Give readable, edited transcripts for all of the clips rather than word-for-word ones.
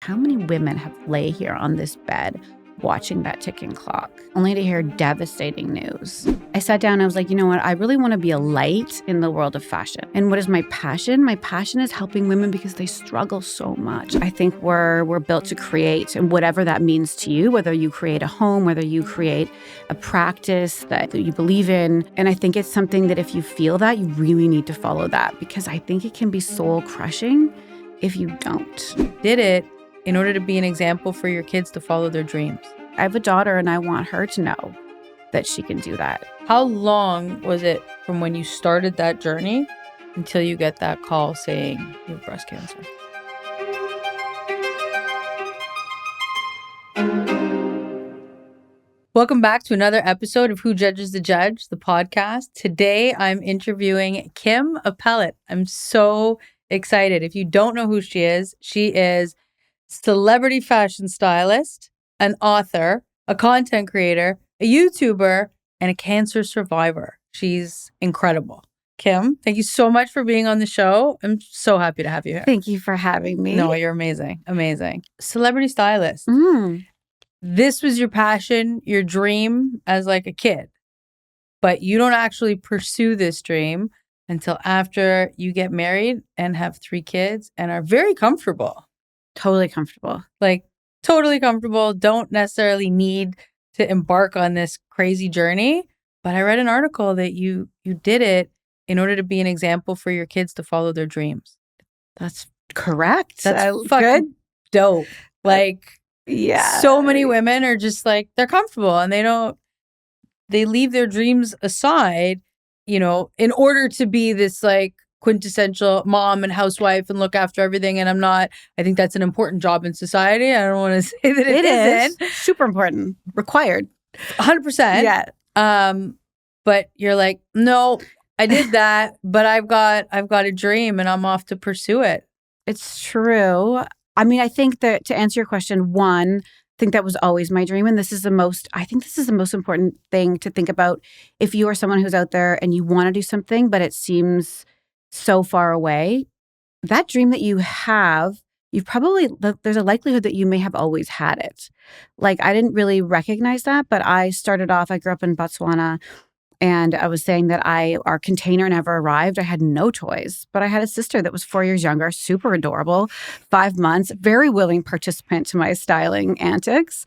How many women have lay here on this bed watching that ticking clock, only to hear devastating news? I sat down and I was like, you know what? I really want to be a light in the world of fashion. And what is my passion? My passion is helping women because they struggle so much. I think we're built to create, and whatever that means to you, whether you create a home, whether you create a practice that you believe in. And I think it's something that if you feel that, you really need to follow that, because I think it can be soul crushing if you don't. Did it in order to be an example for your kids to follow their dreams. I have a daughter and I want her to know that she can do that. How long was it from when you started that journey until you get that call saying you have breast cancer? Welcome back to another episode of Who Judges the Judge, the podcast. Today, I'm interviewing Kim Appelt. I'm so excited. If you don't know who she is celebrity fashion stylist, an author, a content creator, a YouTuber, and a cancer survivor. She's incredible. Kim, thank you so much for being on the show. I'm so happy to have you here. Thank you for having me. No, you're amazing. Amazing. Celebrity stylist. This was your passion, your dream as like a kid. But you don't actually pursue this dream until after you get married and have 3 kids and are very comfortable. Totally comfortable. Like totally comfortable. Don't necessarily need to embark on this crazy journey. But I read an article that you did it in order to be an example for your kids to follow their dreams. That's correct. That's fucking dope. Like, yeah. So many women are just like, they're comfortable and they leave their dreams aside, in order to be this like quintessential mom and housewife and look after everything. And I think that's an important job in society. I don't want to say that it isn't. Super important. Required. 100%. Yeah. But you're like, no, I did that, but I've got a dream and I'm off to pursue it. It's true. I mean, I think that to answer your question, one, I think that was always my dream. And this is the most important thing to think about if you are someone who's out there and you want to do something, but it seems so far away. That dream that you have, there's a likelihood that you may have always had it. Like, I didn't really recognize that, but I grew up in Botswana, and I was saying that our container never arrived. I had no toys, but I had a sister that was 4 years younger, super adorable, 5 months, very willing participant to my styling antics.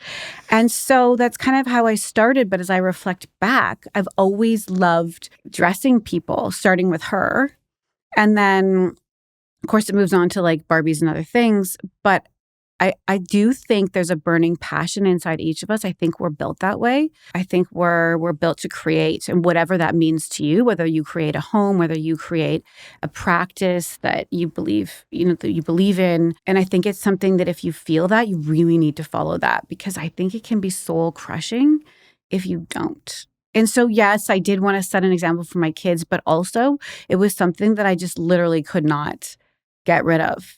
And so that's kind of how I started. But as I reflect back, I've always loved dressing people, starting with her. And then, of course, it moves on to like Barbies and other things. But I do think there's a burning passion inside each of us. I think we're built that way. I think we're built to create, and whatever that means to you, whether you create a home, whether you create a practice that you believe, that you believe in. And I think it's something that if you feel that, you really need to follow that, because I think it can be soul crushing if you don't. And so, yes, I did want to set an example for my kids, but also it was something that I just literally could not get rid of.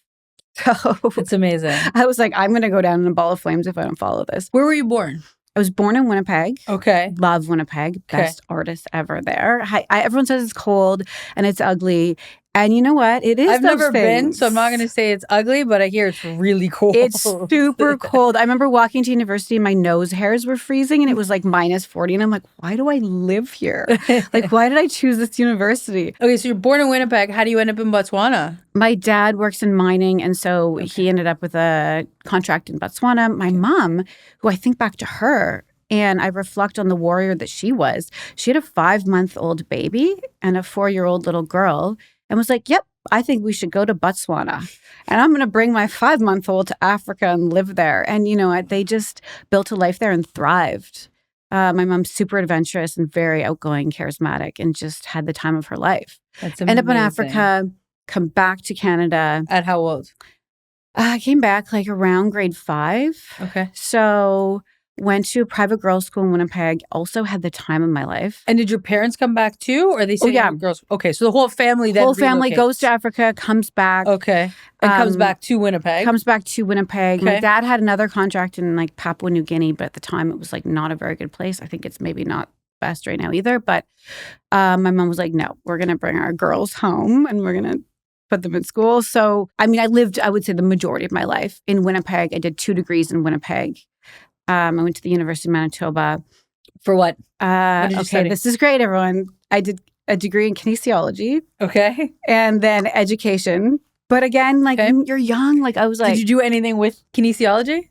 So it's amazing. I was like, I'm going to go down in a ball of flames if I don't follow this. Where were you born? I was born in Winnipeg. Okay. Love Winnipeg. Best artist ever there. Everyone says it's cold and it's ugly. And you know what? It is. I've never been, so I'm not going to say it's ugly, but I hear it's really cold. It's super cold. I remember walking to university and my nose hairs were freezing and it was like -40. And I'm like, why do I live here? Like, why did I choose this university? Okay, so you're born in Winnipeg. How do you end up in Botswana? My dad works in mining, and so he ended up with a contract in Botswana. My mom, who I think back to her, and I reflect on the warrior that she was. She had a 5-month-old baby and a 4-year-old little girl, and was like, yep, I think we should go to Botswana. And I'm going to bring my 5-month-old to Africa and live there. And, they just built a life there and thrived. My mom's super adventurous and very outgoing, charismatic, and just had the time of her life. That's amazing. End up in Africa, come back to Canada. At how old? I came back like around grade 5. Okay. So went to a private girls' school in Winnipeg, also had the time of my life. And did your parents come back too? Or they say girls? Okay, so the whole family then relocates. Goes to Africa, comes back. Okay. And comes back to Winnipeg. Okay. My dad had another contract in like Papua New Guinea, but at the time it was like not a very good place. I think it's maybe not best right now either. But my mom was like, no, we're going to bring our girls home and we're going to put them in school. So, I mean, I lived, I would say, the majority of my life in Winnipeg. I did 2 degrees in Winnipeg. I went to the University of Manitoba. For what? What did you Okay, study? this is great, everyone. I did a degree in kinesiology Okay. and then education. But again, like Okay. when you're young, like I was like, Did you do anything with kinesiology?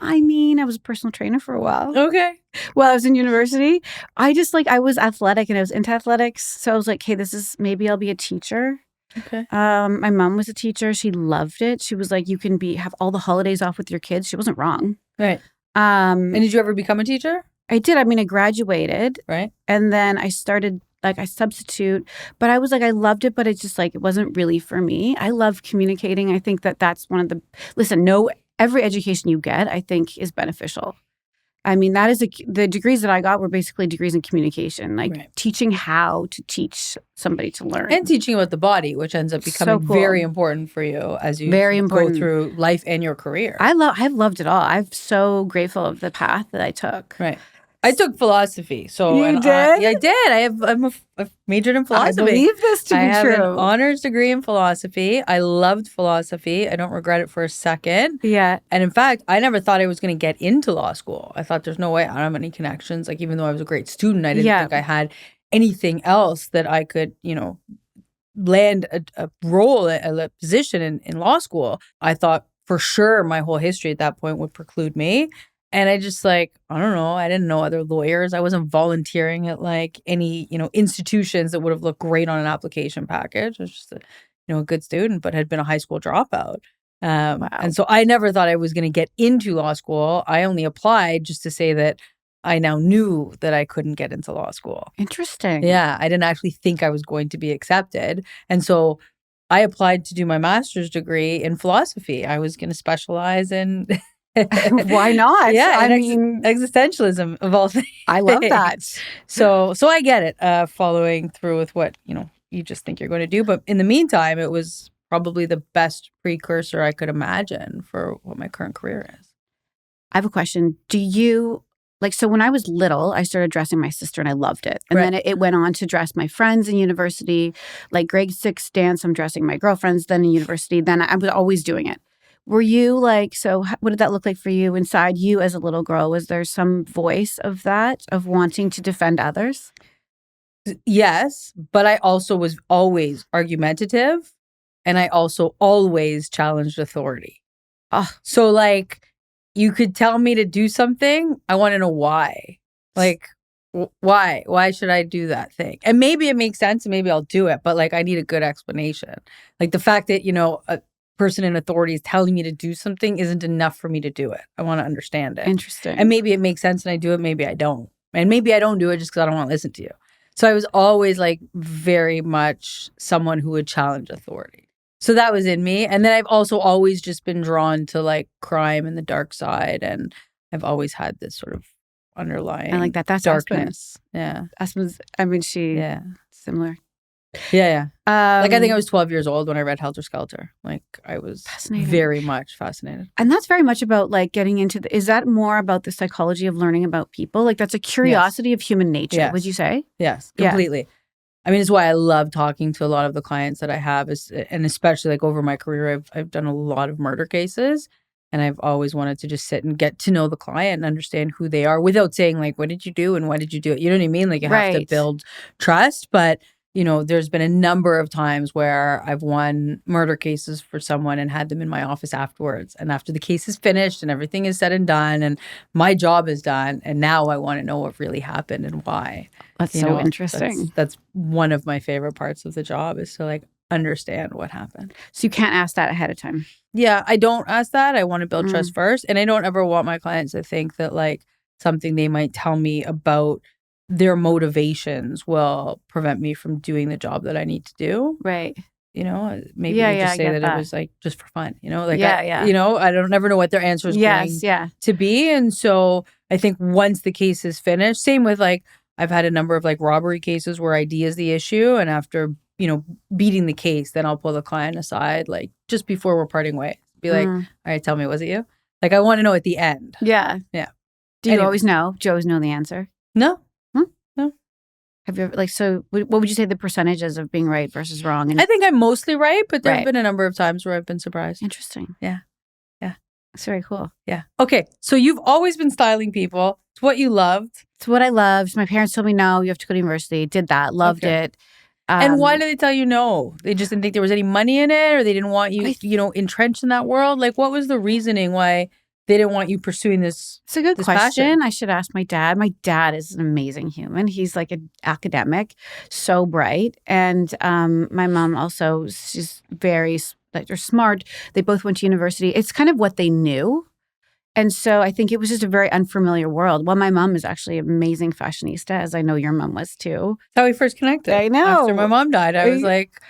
I mean, I was a personal trainer for a while. Okay. While I was in university, I just like I was athletic and I was into athletics. So I was like, hey, maybe I'll be a teacher. Okay. My mom was a teacher. She loved it. She was like, you can have all the holidays off with your kids. She wasn't wrong. Right. And did you ever become a teacher? I did. I mean, I graduated. Right. And then I started I substitute, but I was like, I loved it, but it's just like, it wasn't really for me. I love communicating. I think that's one of every education you get, I think is beneficial. I mean, that is the degrees that I got were basically degrees in communication, like teaching how to teach somebody to learn. And teaching about the body, which ends up becoming very important for you as you go through life and your career. I've loved it all. I'm so grateful of the path that I took. Right. I took philosophy. So you did? I did. I've majored in philosophy. I believe this to be true. I have an honors degree in philosophy. I loved philosophy. I don't regret it for a second. Yeah. And in fact, I never thought I was going to get into law school. I thought there's no way. I don't have any connections. Like, even though I was a great student, I didn't think I had anything else that I could, land a role, a position in law school. I thought for sure my whole history at that point would preclude me. And I just I don't know. I didn't know other lawyers. I wasn't volunteering at any, institutions that would have looked great on an application package. I was just a good student, but had been a high school dropout. Wow. And so I never thought I was going to get into law school. I only applied just to say that I now knew that I couldn't get into law school. Interesting. Yeah. I didn't actually think I was going to be accepted. And so I applied to do my master's degree in philosophy. I was going to specialize in... Why not? Yeah, I mean, existentialism of all things. I love that. So I get it. Following through with what you just think you're going to do, but in the meantime, it was probably the best precursor I could imagine for what my current career is. I have a question. Do you so when I was little, I started dressing my sister and I loved it. And then it went on to dress my friends in university, like grade 6 dance. I'm dressing my girlfriends. Then in university, then I was always doing it. Were you so what did that look like for you inside you as a little girl? Was there some voice of that, of wanting to defend others? Yes, but I also was always argumentative and I also always challenged authority. Oh. So you could tell me to do something. I want to know why. Why? Why should I do that thing? And maybe it makes sense and maybe I'll do it, but I need a good explanation. The fact that, a person in authority is telling me to do something isn't enough for me to do it. I want to understand it. Interesting. And maybe it makes sense and I do it, maybe I don't. And maybe I don't do it just because I don't want to listen to you. So I was always very much someone who would challenge authority. So that was in me. And then I've also always just been drawn to crime and the dark side. And I've always had this sort of underlying I like that. That's darkness. Aspen. Yeah. Aspen's, similar. Yeah. I think I was 12 years old when I read Helter Skelter. I was very much fascinated. And that's very much about getting into is that more about the psychology of learning about people? That's a curiosity of human nature, would you say? Yes, completely. Yeah. I mean, it's why I love talking to a lot of the clients that I have, and especially over my career, I've done a lot of murder cases. And I've always wanted to just sit and get to know the client and understand who they are without saying what did you do and why did you do it? You know what I mean? You have to build trust, but there's been a number of times where I've won murder cases for someone and had them in my office afterwards. And after the case is finished and everything is said and done and my job is done, and now I want to know what really happened and why. That's so interesting. That's one of my favorite parts of the job is to understand what happened. So you can't ask that ahead of time. Yeah, I don't ask that. I want to build trust first. And I don't ever want my clients to think that something they might tell me about their motivations will prevent me from doing the job that I need to do. Right. Maybe they just say that it was just for fun, I don't ever know what their answer is going to be. And so I think once the case is finished, same with I've had a number of robbery cases where ID is the issue. And after, beating the case, then I'll pull the client aside, just before we're parting ways. Be all right, tell me, was it you? I want to know at the end. Yeah. Yeah. Do you always know? Do you always know the answer? No. Huh? No. Have you ever, like, so what would you say the percentages of being right versus wrong? And I think I'm mostly right, but there have Right. been a number of times where I've been surprised. Interesting. Yeah. Yeah. It's very cool. Yeah. Okay. So you've always been styling people. It's what you loved. It's what I loved. My parents told me, no, you have to go to university. Did that. Loved Okay. it. And why did they tell you no? They just didn't think there was any money in it, or they didn't want you, entrenched in that world? Like, what was the reasoning why they didn't want you pursuing this? It's a good this question. passion? I should ask my dad. My dad is an amazing human. He's like an academic, so bright. And my mom also, she's very, like, they're smart. They both went to university. It's kind of what they knew. And so I think it was just a very unfamiliar world. Well, my mom is actually an amazing fashionista, as I know your mom was too. That's how we first connected. I know. After my mom died, I was like,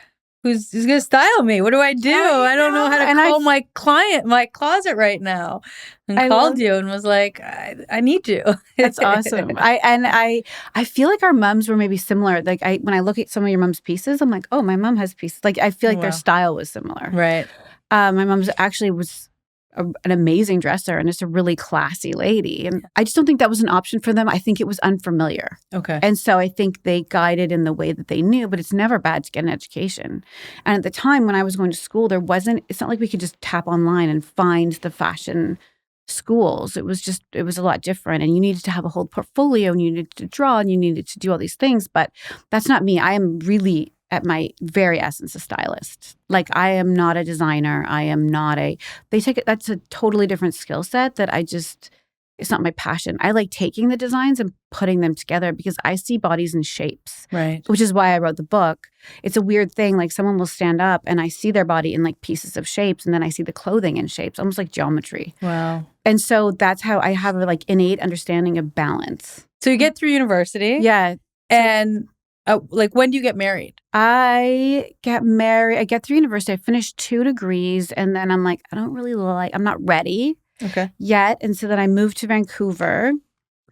who's going to style me? What do I do? I don't know how to call my client, my closet right now. And I called you and was like, I need you. That's awesome. I feel like our moms were maybe similar. Like when I look at some of your mom's pieces, I'm like, oh, my mom has pieces. Like I feel like their style was similar. Right. My mom's actually was an amazing dresser and just a really classy lady. And I just don't think that was an option for them. I think it was unfamiliar. Okay. And so I think they guided in the way that they knew, but it's never bad to get an education. And at the time when I was going to school, it's not like we could just tap online and find the fashion schools. It was a lot different. And you needed to have a whole portfolio and you needed to draw and you needed to do all these things. But that's not me. I am really at my very essence a stylist. Like I am not a designer. I am not that's a totally different skill set that it's not my passion. I like taking the designs and putting them together because I see bodies and shapes. Right. Which is why I wrote the book. It's a weird thing. Like someone will stand up and I see their body in like pieces of shapes and then I see the clothing in shapes, almost like geometry. Wow. And so that's how I have a like innate understanding of balance. So you get through university. Yeah. And like when do you get married? I get through university. I finished 2 degrees and then I'm like, I'm not ready yet. And so then I moved to Vancouver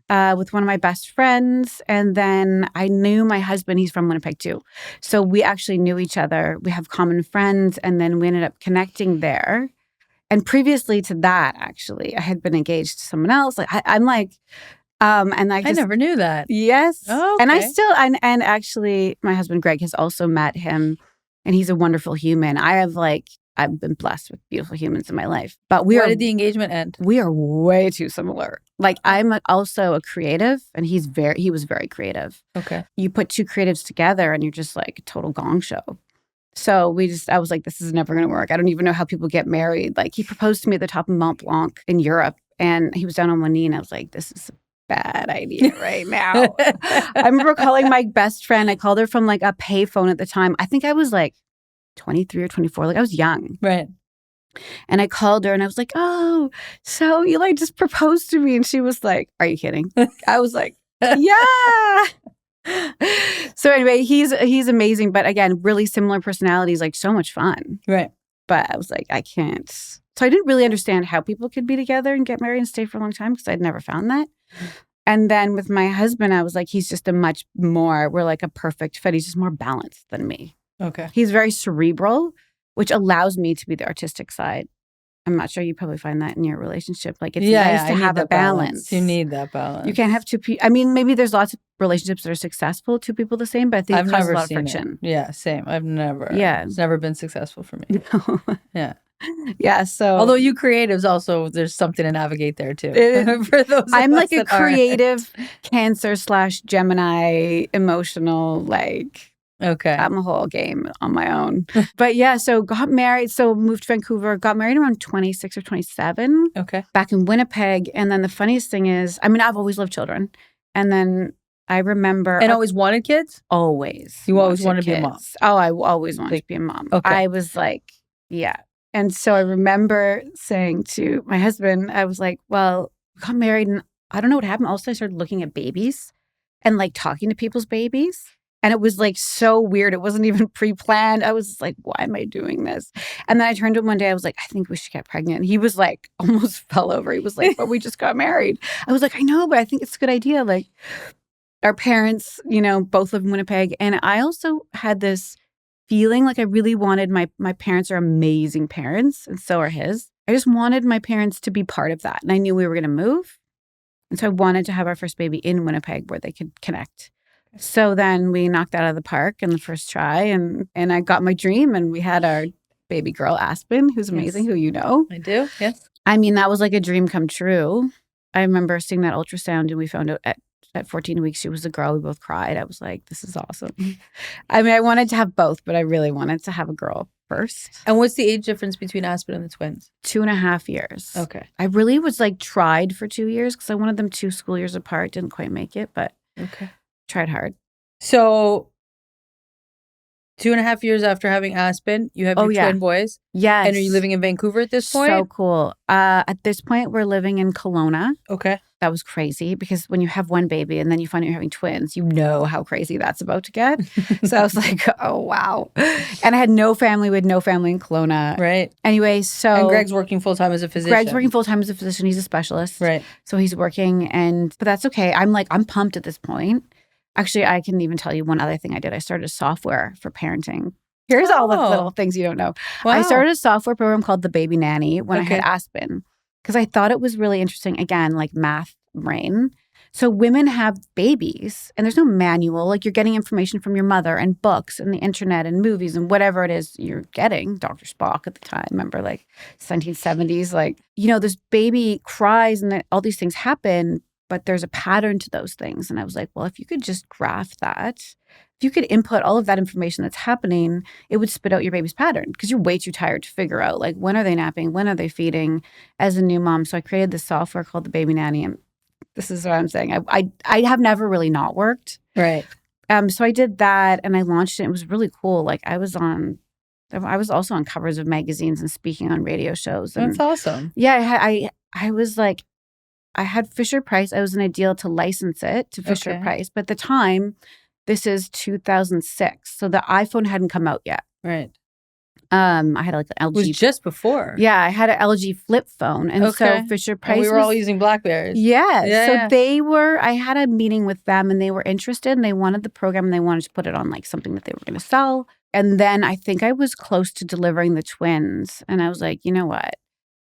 with one of my best friends. And then I knew my husband, he's from Winnipeg too. So we actually knew each other. We have common friends. And then we ended up connecting there. And previously to that, actually, I had been engaged to someone else. Like I'm like, and I never knew that. Yes. Oh, okay. And I still, and actually my husband, Greg, has also met him and he's a wonderful human. I've been blessed with beautiful humans in my life, but Why did the engagement end? We are way too similar. Like I'm also a creative and he was very creative. Okay. You put 2 creatives together and you're just like a total gong show. So I was like, this is never going to work. I don't even know how people get married. Like he proposed to me at the top of Mont Blanc in Europe and he was down on one knee and I was like, this is bad idea right now. I remember calling my best friend. I called her from like a payphone at the time. I think I was like 23 or 24. Like I was young. Right. And I called her and I was like, oh, so you like just proposed to me? And she was like, are you kidding? I was like, yeah. So anyway, he's amazing. But again, really similar personalities, like so much fun. Right. But I was like, I can't. So I didn't really understand how people could be together and get married and stay for a long time because I'd never found that. And then with my husband, I was like, he's just we're like a perfect fit. He's just more balanced than me. Okay. He's very cerebral, which allows me to be the artistic side. I'm not sure you probably find that in your relationship. Like it's nice to have a balance. You need that balance. You can't have 2 people. I mean, maybe there's lots of relationships that are successful, 2 people the same, but I think it causes a lot of friction. Yeah, same. It's never been successful for me. Yeah. Yeah. So although you creatives also, there's something to navigate there too. For those I'm like a creative Cancer / Gemini, emotional, like okay. I'm a whole game on my own. But yeah, so got married. So moved to Vancouver, got married around 26 or 27. Okay. Back in Winnipeg. And then the funniest thing is, I mean, I've always loved children. And then I remember. And always wanted kids? Always. You always wanted to be a mom? Oh, I always wanted to be a mom. Okay. I was like, yeah. And so I remember saying to my husband, I was like, well, we got married and I don't know what happened. Also, I started looking at babies and like talking to people's babies. And it was like so weird. It wasn't even pre-planned. I was like, why am I doing this? And then I turned to him one day. I was like, I think we should get pregnant. And he was like, almost fell over. He was like, but we just got married. I was like, I know, but I think it's a good idea. Like our parents, both live in Winnipeg. And I also had this feeling like I really wanted my parents are amazing parents. And so are his. I just wanted my parents to be part of that. And I knew we were going to move. And so I wanted to have our first baby in Winnipeg where they could connect. So then we knocked out of the park in the first try, and I got my dream, and we had our baby girl Aspen, who's amazing, who you know. I do, yes. I mean, that was like a dream come true. I remember seeing that ultrasound, and we found out at 14 weeks she was a girl. We both cried. I was like, this is awesome. I mean, I wanted to have both, but I really wanted to have a girl first. And what's the age difference between Aspen and the twins? 2.5 years. Okay. I really was like tried for 2 years because I wanted them 2 school years apart. Didn't quite make it, but tried hard. So 2.5 years after having Aspen, you have your twin boys. Yes. And are you living in Vancouver at this point? So cool. At this point, we're living in Kelowna. Okay. That was crazy because when you have one baby and then you find out you're having twins, you know how crazy that's about to get. So I was like, oh, wow. And I had no family. We had no family in Kelowna. Right. Anyway, so. And Greg's working full-time as a physician. Greg's working full-time as a physician. He's a specialist. Right. So he's working but that's okay. I'm pumped at this point. Actually, I can even tell you one other thing I did. I started a software for parenting. Here's all the little things you don't know. Wow. I started a software program called The Baby Nanny when I had Aspen because I thought it was really interesting. Again, like math brain. So women have babies and there's no manual. Like you're getting information from your mother and books and the internet and movies and whatever it is you're getting. Dr. Spock at the time, remember like 1970s, like, this baby cries and all these things happen, but there's a pattern to those things. And I was like, well, if you could just graph that, if you could input all of that information that's happening, it would spit out your baby's pattern because you're way too tired to figure out, like, when are they napping? When are they feeding as a new mom? So I created this software called The Baby Nanny. And this is what I'm saying. I have never really not worked. Right. So I did that and I launched it. It was really cool. Like I was also on covers of magazines and speaking on radio shows. And that's awesome. Yeah. I was like, I had Fisher Price. I was in a deal to license it to Fisher Price. But at the time, this is 2006. So the iPhone hadn't come out yet. Right. I had like an LG. It was just before. Yeah, I had an LG flip phone. And so Fisher Price. And we were all using Blackberries. Yeah. So I had a meeting with them and they were interested and they wanted the program and they wanted to put it on like something that they were going to sell. And then I think I was close to delivering the twins. And I was like, you know what?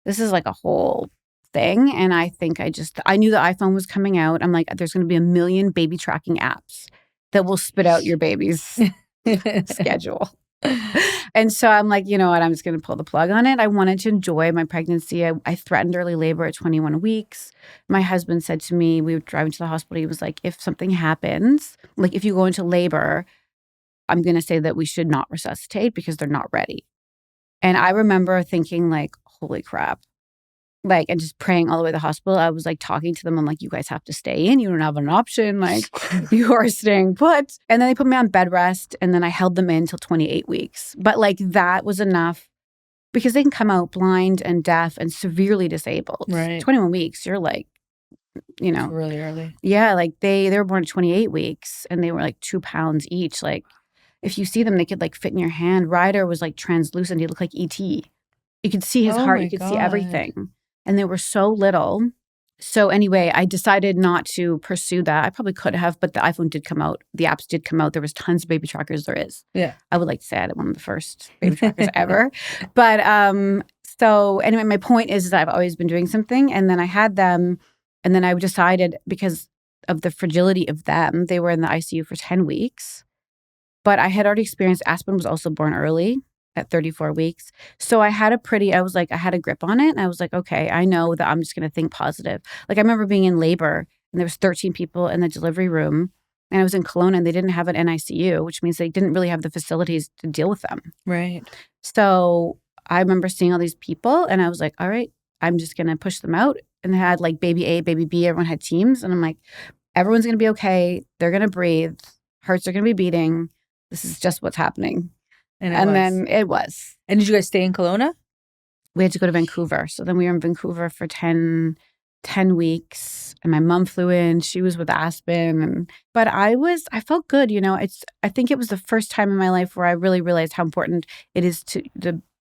This is like a whole thing. And I think I knew the iPhone was coming out. I'm like, there's going to be 1 million baby tracking apps that will spit out your baby's schedule. And so I'm like, you know what? I'm just going to pull the plug on it. I wanted to enjoy my pregnancy. I threatened early labor at 21 weeks. My husband said to me, we were driving to the hospital. He was like, if something happens, like if you go into labor, I'm going to say that we should not resuscitate because they're not ready. And I remember thinking like, holy crap. Like, and just praying all the way to the hospital. I was like talking to them. I'm like, you guys have to stay in. You don't have an option. Like, you are staying put. And then they put me on bed rest. And then I held them in till 28 weeks. But like, that was enough because they can come out blind and deaf and severely disabled. Right. 21 weeks, you're like, It's really early. Yeah. Like, they were born at 28 weeks and they were like 2 pounds each. Like, if you see them, they could like fit in your hand. Ryder was like translucent. He looked like E.T. You could see his heart. You could see everything. And they were so little. So anyway, I decided not to pursue that. I probably could have, but the iPhone did come out. The apps did come out. There was tons of baby trackers. There is. Yeah. I would like to say I had one of the first baby trackers ever. But so anyway, my point is that I've always been doing something. And then I had them. And then I decided because of the fragility of them, they were in the ICU for 10 weeks. But I had already experienced Aspen was also born early. At 34 weeks. So I had I had a grip on it. And I was like, okay, I know that I'm just going to think positive. Like I remember being in labor and there was 13 people in the delivery room and I was in Kelowna and they didn't have an NICU, which means they didn't really have the facilities to deal with them. Right. So I remember seeing all these people and I was like, all right, I'm just going to push them out. And they had like baby A, baby B, everyone had teams. And I'm like, everyone's going to be okay. They're going to breathe. Hearts are going to be beating. This is just what's happening. And then it was. And did you guys stay in Kelowna? We had to go to Vancouver. So then we were in Vancouver for 10 weeks. And my mom flew in. She was with Aspen. But I felt good. I think it was the first time in my life where I really realized how important it is to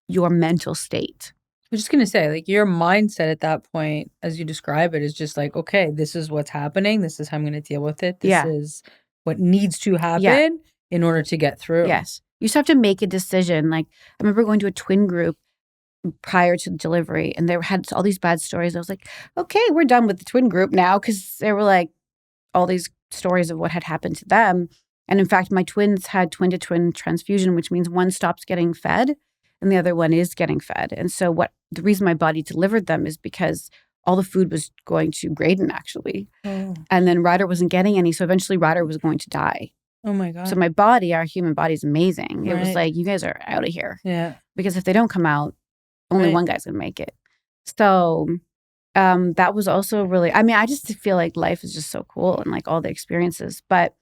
your mental state. I was just going to say, like, your mindset at that point, as you describe it, is just like, okay, this is what's happening. This is how I'm going to deal with it. This is what needs to happen in order to get through. Yes. You just have to make a decision. Like, I remember going to a twin group prior to the delivery, and they had all these bad stories. I was like, okay, we're done with the twin group now, because there were like all these stories of what had happened to them. And in fact, my twins had twin-to-twin transfusion, which means one stops getting fed and the other one is getting fed. And so the reason my body delivered them is because all the food was going to Graydon, actually. Oh. And then Ryder wasn't getting any. So eventually Ryder was going to die. Oh my God. So my body, our human body, is amazing. It was Right. like, you guys are out of here. Yeah. Because if they don't come out, only Right. one guy's going to make it. So that was also really, I mean, I just feel like life is just so cool and like all the experiences. But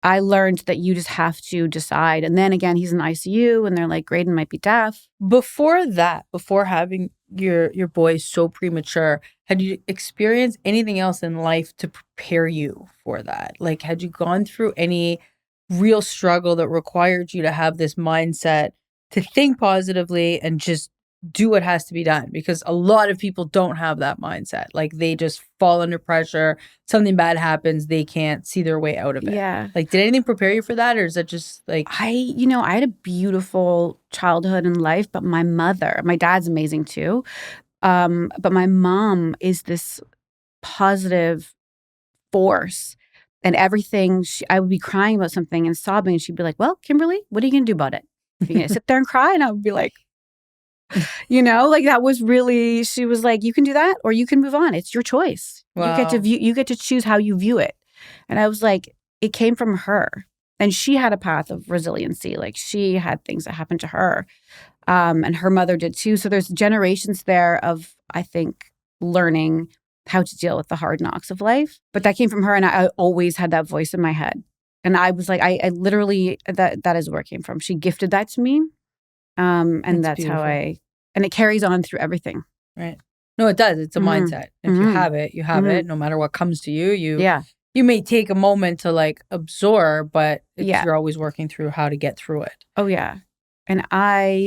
I learned that you just have to decide. And then again, he's in ICU and they're like, Graydon might be deaf. Before that, before having your boy so premature, had you experienced anything else in life to prepare you for that? Like, had you gone through any real struggle that required you to have this mindset to think positively and just do what has to be done? Because a lot of people don't have that mindset. Like, they just fall under pressure. Something bad happens. They can't see their way out of it. Yeah. Like, did anything prepare you for that? Or is that just like... I had a beautiful childhood and life, but my dad's amazing too. But my mom is this positive force. And everything, I would be crying about something and sobbing, and she'd be like, well, Kimberly, what are you going to do about it? Are you going to sit there and cry? And I would be like, like that was really, she was like, you can do that or you can move on. It's your choice. Wow. You get to choose how you view it. And I was like, it came from her. And she had a path of resiliency. Like, she had things that happened to her. And her mother did too. So there's generations there of, I think, learning how to deal with the hard knocks of life. But that came from her. And I always had that voice in my head. And I was like, I literally, that is where it came from. She gifted that to me. And that's beautiful. how and it carries on through everything. Right. No, it does. It's a mindset. If you have it, you have it. No matter what comes to you, you may take a moment to like absorb, but you're always working through how to get through it. Oh, yeah. And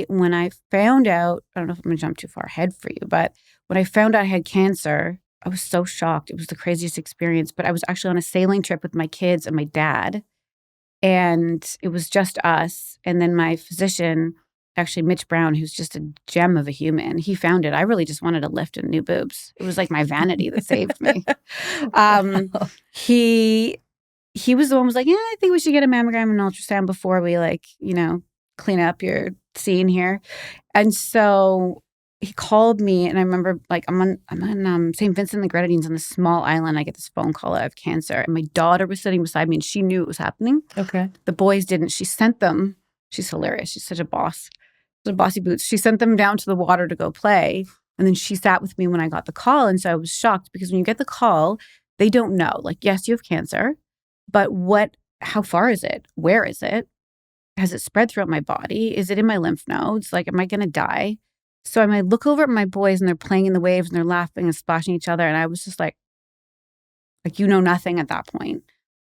when I found out, I don't know if I'm going to jump too far ahead for you, but when I found out I had cancer, I was so shocked. It was the craziest experience. But I was actually on a sailing trip with my kids and my dad. And it was just us. And then my physician, actually Mitch Brown, who's just a gem of a human, he found it. I really just wanted a lift and new boobs. It was like my vanity that saved me. He was the one who was like, yeah, I think we should get a mammogram and an ultrasound before we clean up your scene here. And so he called me, and I remember I'm on St. Vincent and the Grenadines on this small island. I get this phone call, I have cancer. And my daughter was sitting beside me and she knew it was happening. Okay. The boys didn't. She sent them. She's hilarious. She's such a boss. She's a bossy boots. She sent them down to the water to go play. And then she sat with me when I got the call. And so I was shocked because when you get the call, they don't know. Like, yes, you have cancer, but how far is it? Where is it? Has it spread throughout my body? Is it in my lymph nodes? Like, am I going to die? So I look over at my boys and they're playing in the waves and they're laughing and splashing each other. And I was just like nothing at that point.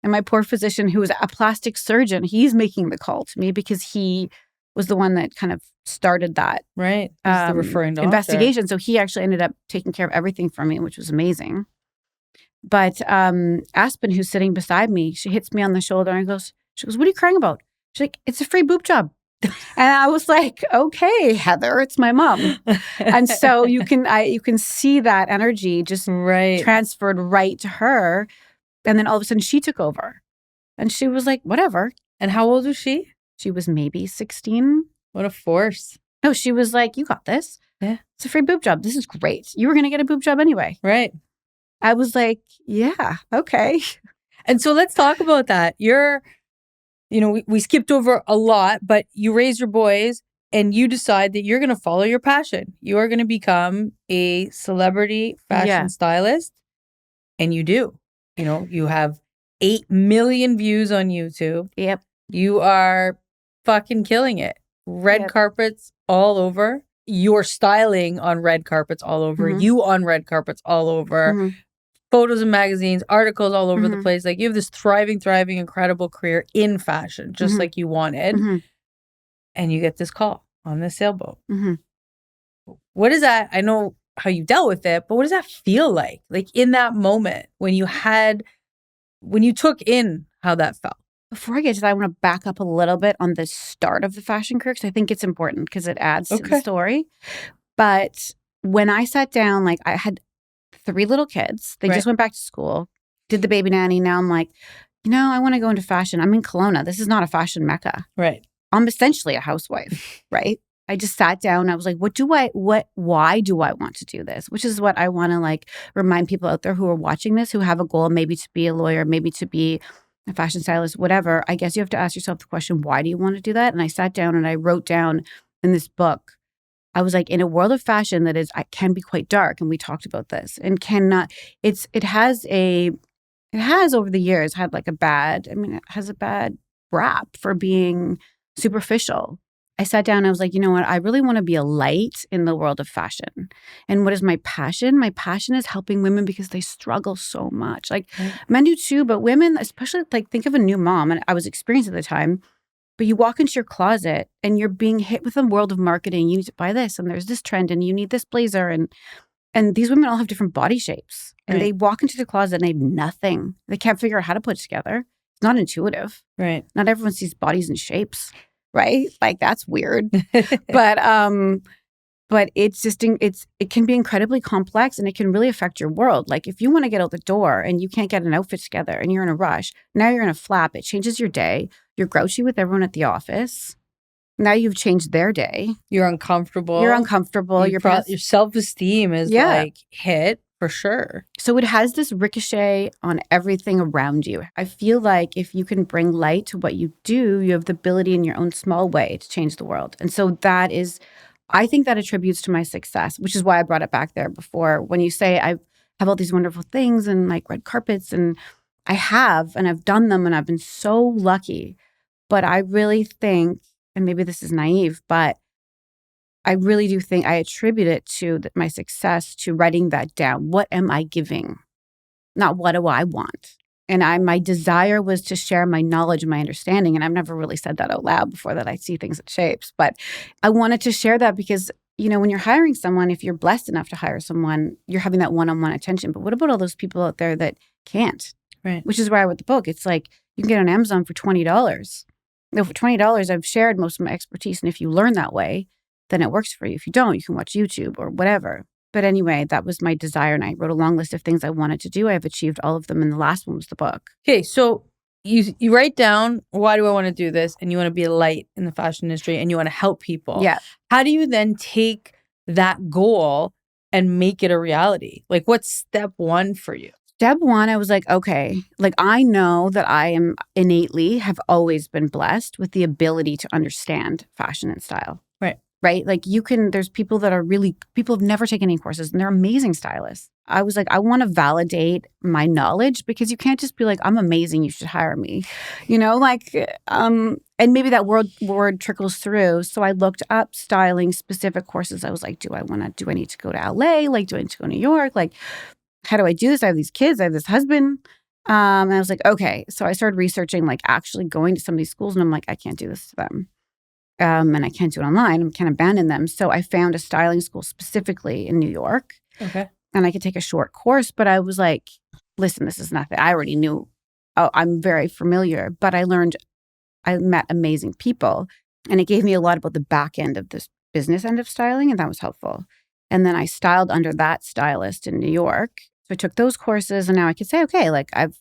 And my poor physician, who was a plastic surgeon, he's making the call to me because he was the one that kind of started that right. The referring doctor. Investigation. So he actually ended up taking care of everything for me, which was amazing. But Aspen, who's sitting beside me, she hits me on the shoulder and she goes, what are you crying about? She's like, it's a free boob job. And I was like, okay, Heather, it's my mom. And so you can see that energy just transferred right to her. And then all of a sudden she took over and she was like, whatever. And how old was she? She was maybe 16. What a force. No, she was like, you got this. Yeah. It's a free boob job. This is great. You were going to get a boob job anyway. Right. I was like, yeah, okay. And so let's talk about that. We skipped over a lot, but you raise your boys and you decide that you're going to follow your passion. You are going to become a celebrity fashion stylist. And you do. You have 8 million views on YouTube. Yep. You are fucking killing it. Red carpets all over. You're styling on red carpets all over. Mm-hmm. You on red carpets all over. Mm-hmm. Photos in magazines, articles all over the place. Like, you have this thriving, incredible career in fashion, just like you wanted. Mm-hmm. And you get this call on this sailboat. Mm-hmm. What is that? I know how you dealt with it, but what does that feel like? Like, in that moment when you took in how that felt? Before I get to that, I want to back up a little bit on the start of the fashion career because I think it's important because it adds to the story. But when I sat down, I had 3 little kids. They just went back to school. did the baby nanny. Now I'm like, I want to go into fashion. I'm in Kelowna. This is not a fashion mecca. Right. I'm essentially a housewife, right? I just sat down. I was like, why do I want to do this? Which is what I want to like remind people out there who are watching this, who have a goal, maybe to be a lawyer, maybe to be a fashion stylist, whatever. I guess you have to ask yourself the question, why do you want to do that? And I sat down and I wrote down in this book, I was like, in a world of fashion that can be quite dark. And we talked about this and it has over the years had like it has a bad rap for being superficial. I sat down and I was like, you know what? I really want to be a light in the world of fashion. And what is my passion? My passion is helping women because they struggle so much. Like men do too, but women, especially like think of a new mom. And I was experienced at the time, but you walk into your closet and you're being hit with a world of marketing. You need to buy this and there's this trend and you need this blazer. And these women all have different body shapes. And they walk into the closet and they have nothing. They can't figure out how to put it together. It's not intuitive. Right. Not everyone sees bodies and shapes. Right? Like that's weird. But it's just it can be incredibly complex and it can really affect your world. Like if you want to get out the door and you can't get an outfit together and you're in a rush, now you're in a flap. It changes your day. You're grouchy with everyone at the office. Now you've changed their day. You're uncomfortable. Your self-esteem is like hit for sure. So it has this ricochet on everything around you. I feel like if you can bring light to what you do, you have the ability in your own small way to change the world. And so I think that attributes to my success, which is why I brought it back there before. When you say I have all these wonderful things and like red carpets, and I have, and I've done them and I've been so lucky. But I really think, and maybe this is naive, but I really do think I attribute it to my success to writing that down. What am I giving? Not what do I want? And my desire was to share my knowledge and my understanding. And I've never really said that out loud before, that I see things in shapes. But I wanted to share that because, when you're hiring someone, if you're blessed enough to hire someone, you're having that one-on-one attention. But what about all those people out there that can't? Right. Which is why I wrote the book. It's like you can get on Amazon for $20. For $20, I've shared most of my expertise. And if you learn that way, then it works for you. If you don't, you can watch YouTube or whatever. But anyway, that was my desire. And I wrote a long list of things I wanted to do. I've achieved all of them. And the last one was the book. Okay. So you write down, why do I want to do this? And you want to be a light in the fashion industry and you want to help people. Yeah. How do you then take that goal and make it a reality? Like what's step one for you? Step one, I was like, okay, like I know that I am have always been blessed with the ability to understand fashion and style. Right? Like there's people that are people have never taken any courses and they're amazing stylists. I was like, I want to validate my knowledge because you can't just be like, I'm amazing, you should hire me. And maybe that word trickles through. So I looked up styling specific courses. I was like, do I need to go to LA? Like, do I need to go to New York? Like, how do I do this? I have these kids, I have this husband. And I was like, okay. So I started researching, like actually going to some of these schools and I'm like, I can't do this to them. And I can't do it online. I can't abandon them. So I found a styling school specifically in New York. Okay. And I could take a short course, but I was like, listen, this is nothing. I already knew. I'm very familiar, but I met amazing people. And it gave me a lot about the back end of this business end of styling. And that was helpful. And then I styled under that stylist in New York. So I took those courses and now I could say, okay, like I've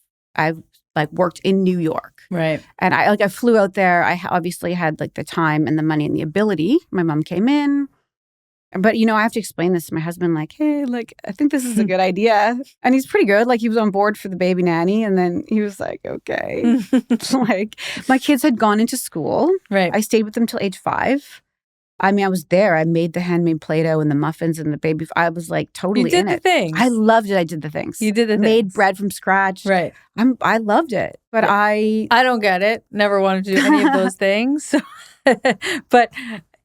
like worked in New York. Right. And I flew out there. I obviously had like the time and the money and the ability. My mom came in. But, I have to explain this to my husband, like, hey, like, I think this is a good idea. And he's pretty good. Like, he was on board for the baby nanny. And then he was like, okay. Like, my kids had gone into school. Right. I stayed with them till age 5. I mean, I was there. I made the handmade Play-Doh and the muffins and the baby. I was like totally in it. You did the things. I loved it. I did the things. You did the things. Made bread from scratch. Right. I loved it. But I don't get it. Never wanted to do any of those things. But,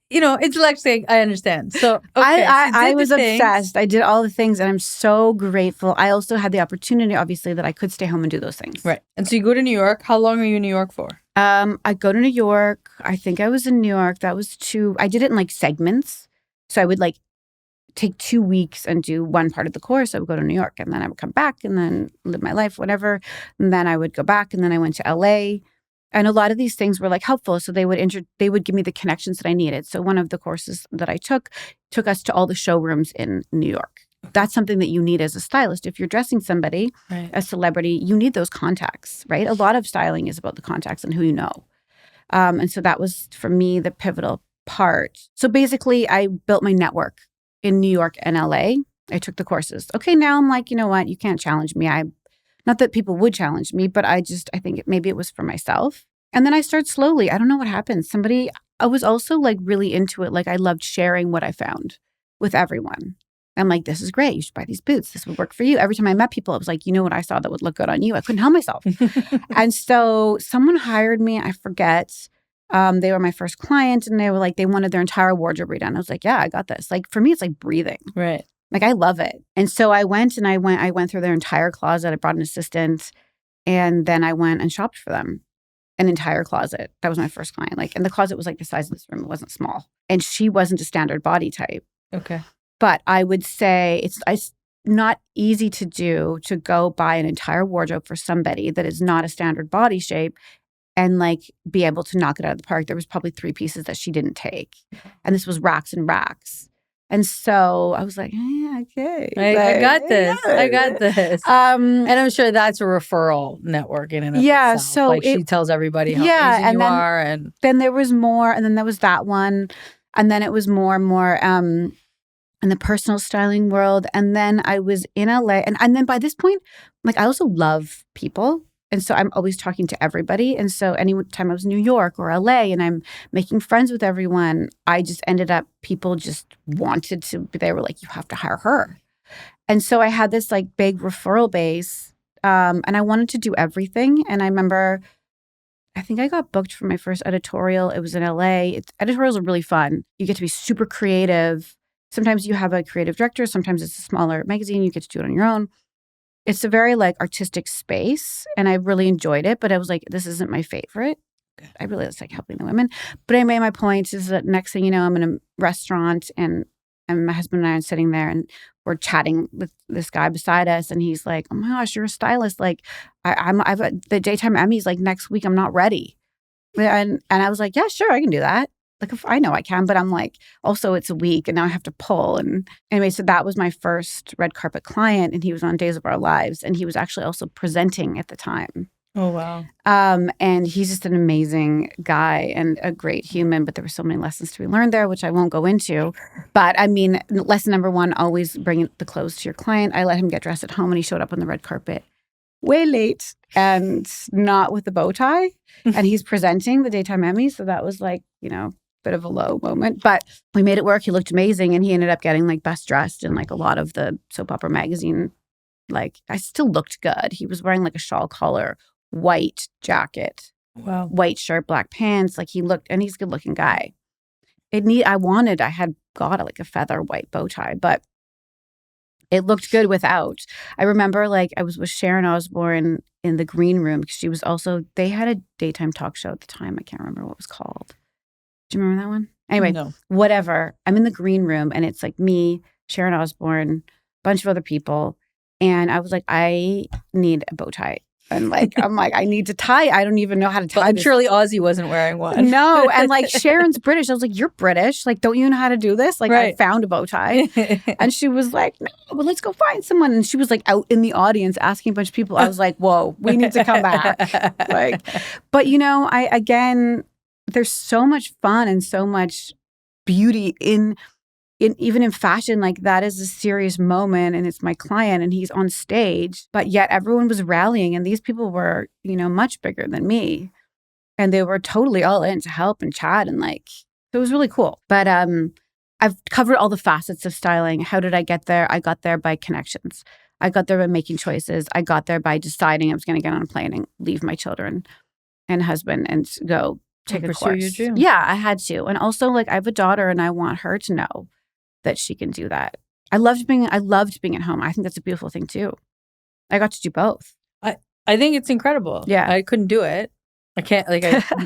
intellectually, I understand. So, okay, I was obsessed. I did all the things and I'm so grateful. I also had the opportunity, obviously, that I could stay home and do those things. Right. And so you go to New York. How long are you in New York for? I go to New York. I think I was in New York. I did it in like segments. So I would like take 2 weeks and do one part of the course. I would go to New York and then I would come back and then live my life, whatever. And then I would go back and then I went to LA. And a lot of these things were like helpful. So they would give me the connections that I needed. So one of the courses that I took us to all the showrooms in New York. That's something that you need as a stylist. If you're dressing somebody, Right. a celebrity, you need those contacts, right? A lot of styling is about the contacts and who you know. And so that was, for me, the pivotal part. So basically, I built my network in New York and LA. I took the courses. Okay, now I'm like, you know what? You can't challenge me. Not that people would challenge me, but I think maybe it was for myself. And then I started slowly. I don't know what happened. I was also like really into it. Like I loved sharing what I found with everyone. I'm like, this is great. You should buy these boots. This would work for you. Every time I met people, I was like, you know what I saw that would look good on you? I couldn't help myself. And so someone hired me. I forget. They were my first client and they were like, they wanted their entire wardrobe redone. I was like, yeah, I got this. Like for me, it's like breathing. Right. Like I love it. And so I went through their entire closet. I brought an assistant and then I went and shopped for them. An entire closet. That was my first client. Like, and the closet was like the size of this room. It wasn't small. And she wasn't a standard body type. Okay. But I would say it's not easy to do to go buy an entire wardrobe for somebody that is not a standard body shape and like be able to knock it out of the park. There was probably 3 pieces that she didn't take. And this was racks and racks. And so I was like, yeah, okay. I got this. Yeah. I got this. And I'm sure that's a referral network in and of itself. So like she tells everybody how amazing you are. And then there was more. And then there was that one. And then it was more and more in the personal styling world. And then I was in LA. And then by this point, like I also love people. And so I'm always talking to everybody. And so anytime I was in New York or LA and I'm making friends with everyone, I just ended up, people just wanted to, they were like, you have to hire her. And so I had this like big referral base and I wanted to do everything. And I remember, I think I got booked for my first editorial. It was in LA. Editorials are really fun. You get to be super creative. Sometimes you have a creative director. Sometimes it's a smaller magazine. You get to do it on your own. It's a very like artistic space and I really enjoyed it, but I was like, this isn't my favorite. I really like helping the women. But I made my point is that next thing you know, I'm in a restaurant and my husband and I are sitting there and we're chatting with this guy beside us and he's like, oh my gosh, you're a stylist. Like I've the daytime Emmys like next week, I'm not ready. And I was like, yeah, sure, I can do that. Like if I know I can, but I'm like, also it's a week and now I have to pull. And anyway, so that was my first red carpet client and he was on Days of Our Lives and he was actually also presenting at the time. Oh, wow. And he's just an amazing guy and a great human, but there were so many lessons to be learned there, which I won't go into. But I mean, lesson number 1, always bring the clothes to your client. I let him get dressed at home and he showed up on the red carpet way late and not with the bow tie. And he's presenting the daytime Emmys. So that was like, you know, bit of a low moment, but we made it work. He looked amazing and he ended up getting like best dressed in like a lot of the soap opera magazine. Like I still looked good. He was wearing like a shawl collar, white jacket, wow, white shirt, black pants. Like he looked, and he's a good looking guy. I had got like a feather white bow tie, but it looked good without. I remember like I was with Sharon Osbourne in the green room because she was also, they had a daytime talk show at the time. I can't remember what it was called. Do you remember that one? Anyway, no. Whatever. I'm in the green room and it's like me, Sharon Osbourne, a bunch of other people. And I was like, I need a bow tie. And like, I'm like, I need to tie. I don't even know how to tie. But surely Ozzy wasn't wearing one. No. And like Sharon's British. I was like, you're British. Like, don't you know how to do this? Like right. I found a bow tie. And she was like, no, but let's go find someone. And she was like out in the audience asking a bunch of people. I was like, whoa, we need to come back. Like, but you know, there's so much fun and so much beauty in even in fashion. Like that is a serious moment and it's my client and he's on stage, but yet everyone was rallying and these people were, you know, much bigger than me and they were totally all in to help and chat and like, it was really cool. But I've covered all the facets of styling. How did I get there? I got there by connections. I got there by making choices. I got there by deciding I was going to get on a plane and leave my children and husband and go take a course. Your dream. Yeah, I had to. And also like I have a daughter and I want her to know that she can do that. I loved being at home. I think that's a beautiful thing too. I got to do both. I think it's incredible. Yeah. I couldn't do it. I can't, like,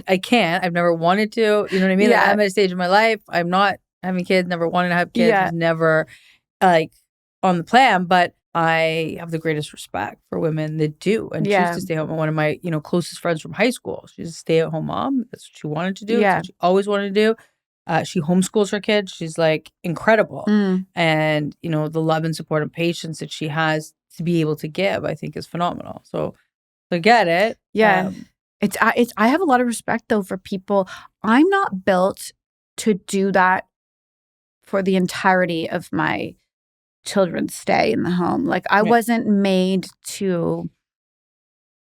I can't. I've never wanted to. You know what I mean? Yeah. Like, I'm at a stage in my life. I'm not having kids, never wanted to have kids. Yeah. Was never, like, on the plan. But I have the greatest respect for women that do and choose to stay home. And one of my, you know, closest friends from high school, she's a stay-at-home mom. That's what she wanted to do. Yeah. That's what she always wanted to do. She homeschools her kids. She's like incredible. And, you know, the love and support and patience that she has to be able to give, I think is phenomenal. So I get it. Yeah. I have a lot of respect though for people. I'm not built to do that for the entirety of my children's stay in the home. Like I wasn't made to,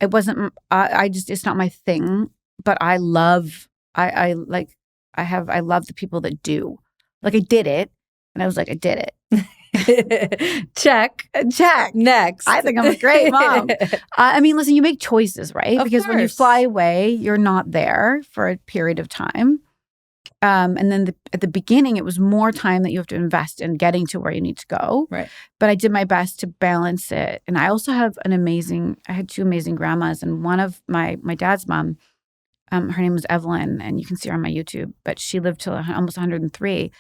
it wasn't, I just, it's not my thing, but I love the people that do. Like I did it and I was like, I did it. Check. Next. I think I'm a great mom. I mean, listen, you make choices, right? Of because when you course. fly away, you're not there for a period of time. And then at the beginning, it was more time that you have to invest in getting to where you need to go. Right. But I did my best to balance it. And I also have I had two amazing grandmas. And one of my dad's mom, her name was Evelyn, and you can see her on my YouTube, but she lived till almost 103.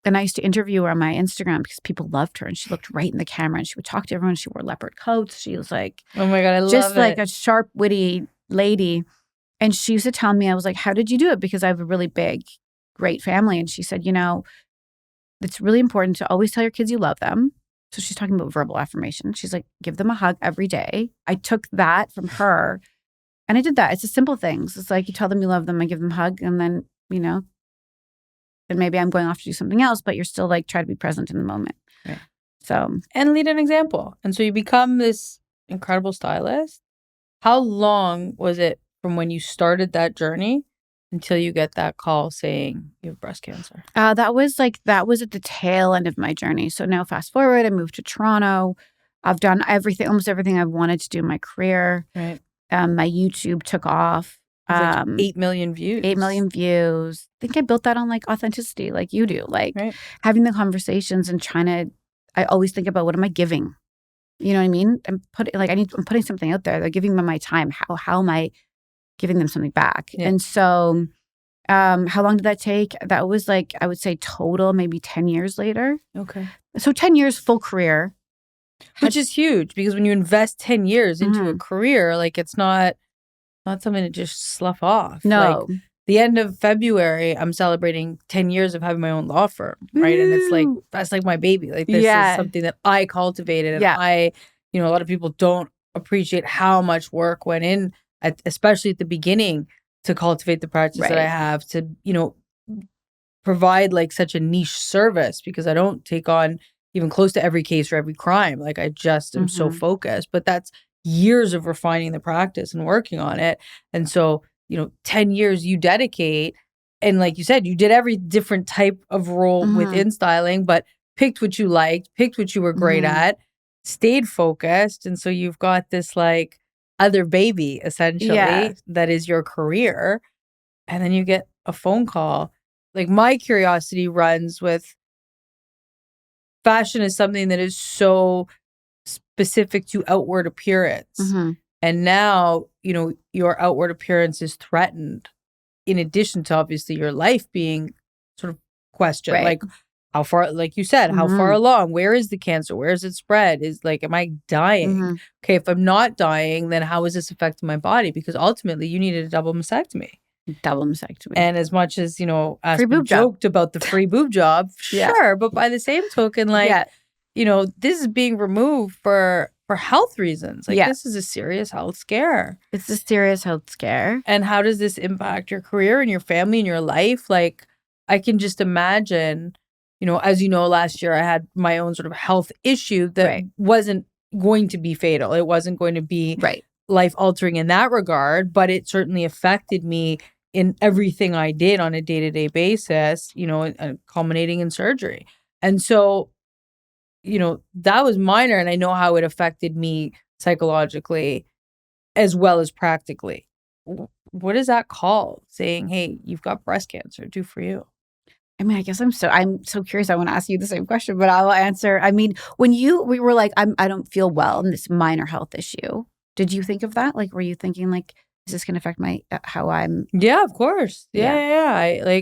And I used to interview her on my Instagram because people loved her. And she looked right in the camera and she would talk to everyone. She wore leopard coats. She was like, oh my God, I love it. Just like a sharp, witty lady. And she used to tell me, I was like, how did you do it? Because I have a really big, great family. And she said, you know, it's really important to always tell your kids you love them. So she's talking about verbal affirmation. She's like, give them a hug every day. I took that from her and I did that. It's the simple things. It's like you tell them you love them, I give them a hug, and then, you know, and maybe I'm going off to do something else, but you're still like, try to be present in the moment. Right. So. And lead an example. And so you become this incredible stylist. How long was it from when you started that journey until you get that call saying you have breast cancer? That was at the tail end of my journey. So now fast forward, I moved to Toronto. I've done almost everything I've wanted to do in my career. Right. My YouTube took off. Like 8 million views. 8 million views. I think I built that on like authenticity, like you do. Like having the conversations and I always think about what am I giving? You know what I mean? I'm putting something out there. They're giving me my time. How am I giving them something back? Yeah. And so how long did that take? That was like, I would say total, maybe 10 years later. Okay. So 10 years, full career. Which is huge because when you invest 10 years into a career, like it's not something to just slough off. No. Like the end of February, I'm celebrating 10 years of having my own law firm, right? And it's like, that's like my baby. Like this is something that I cultivated. And a lot of people don't appreciate how much work went in, especially at the beginning, to cultivate the practice that I have, to, provide like such a niche service, because I don't take on even close to every case or every crime. Like I just am so focused, but that's years of refining the practice and working on it. And so, 10 years you dedicate. And like you said, you did every different type of role within styling, but picked what you liked, picked what you were great at, stayed focused. And so you've got this like other baby essentially that is your career. And then you get a phone call. Like my curiosity runs with fashion is something that is so specific to outward appearance. And now, your outward appearance is threatened, in addition to obviously your life being sort of questioned. Like how far, like you said, how far along? Where is the cancer? Where is it spread? Am I dying? Okay, if I'm not dying, then how is this affecting my body? Because ultimately you needed a double mastectomy. And as much as, Aspen joked about the free boob job, sure. But by the same token, this is being removed for health reasons. This is a serious health scare. It's a serious health scare. And how does this impact your career and your family and your life? Like, I can just imagine, as you know, last year I had my own sort of health issue that wasn't going to be fatal. It wasn't going to be life altering in that regard, but it certainly affected me in everything I did on a day-to-day basis, culminating in surgery. And so, that was minor, and I know how it affected me psychologically as well as practically. What is that call saying, hey, you've got breast cancer, do for you? I mean, I guess I'm so curious. I want to ask you the same question, but I will answer. I mean, when we were like, I don't feel well in this minor health issue, did you think of that? Like, were you thinking like, is this going to affect my, how I'm? Yeah, of course. Yeah.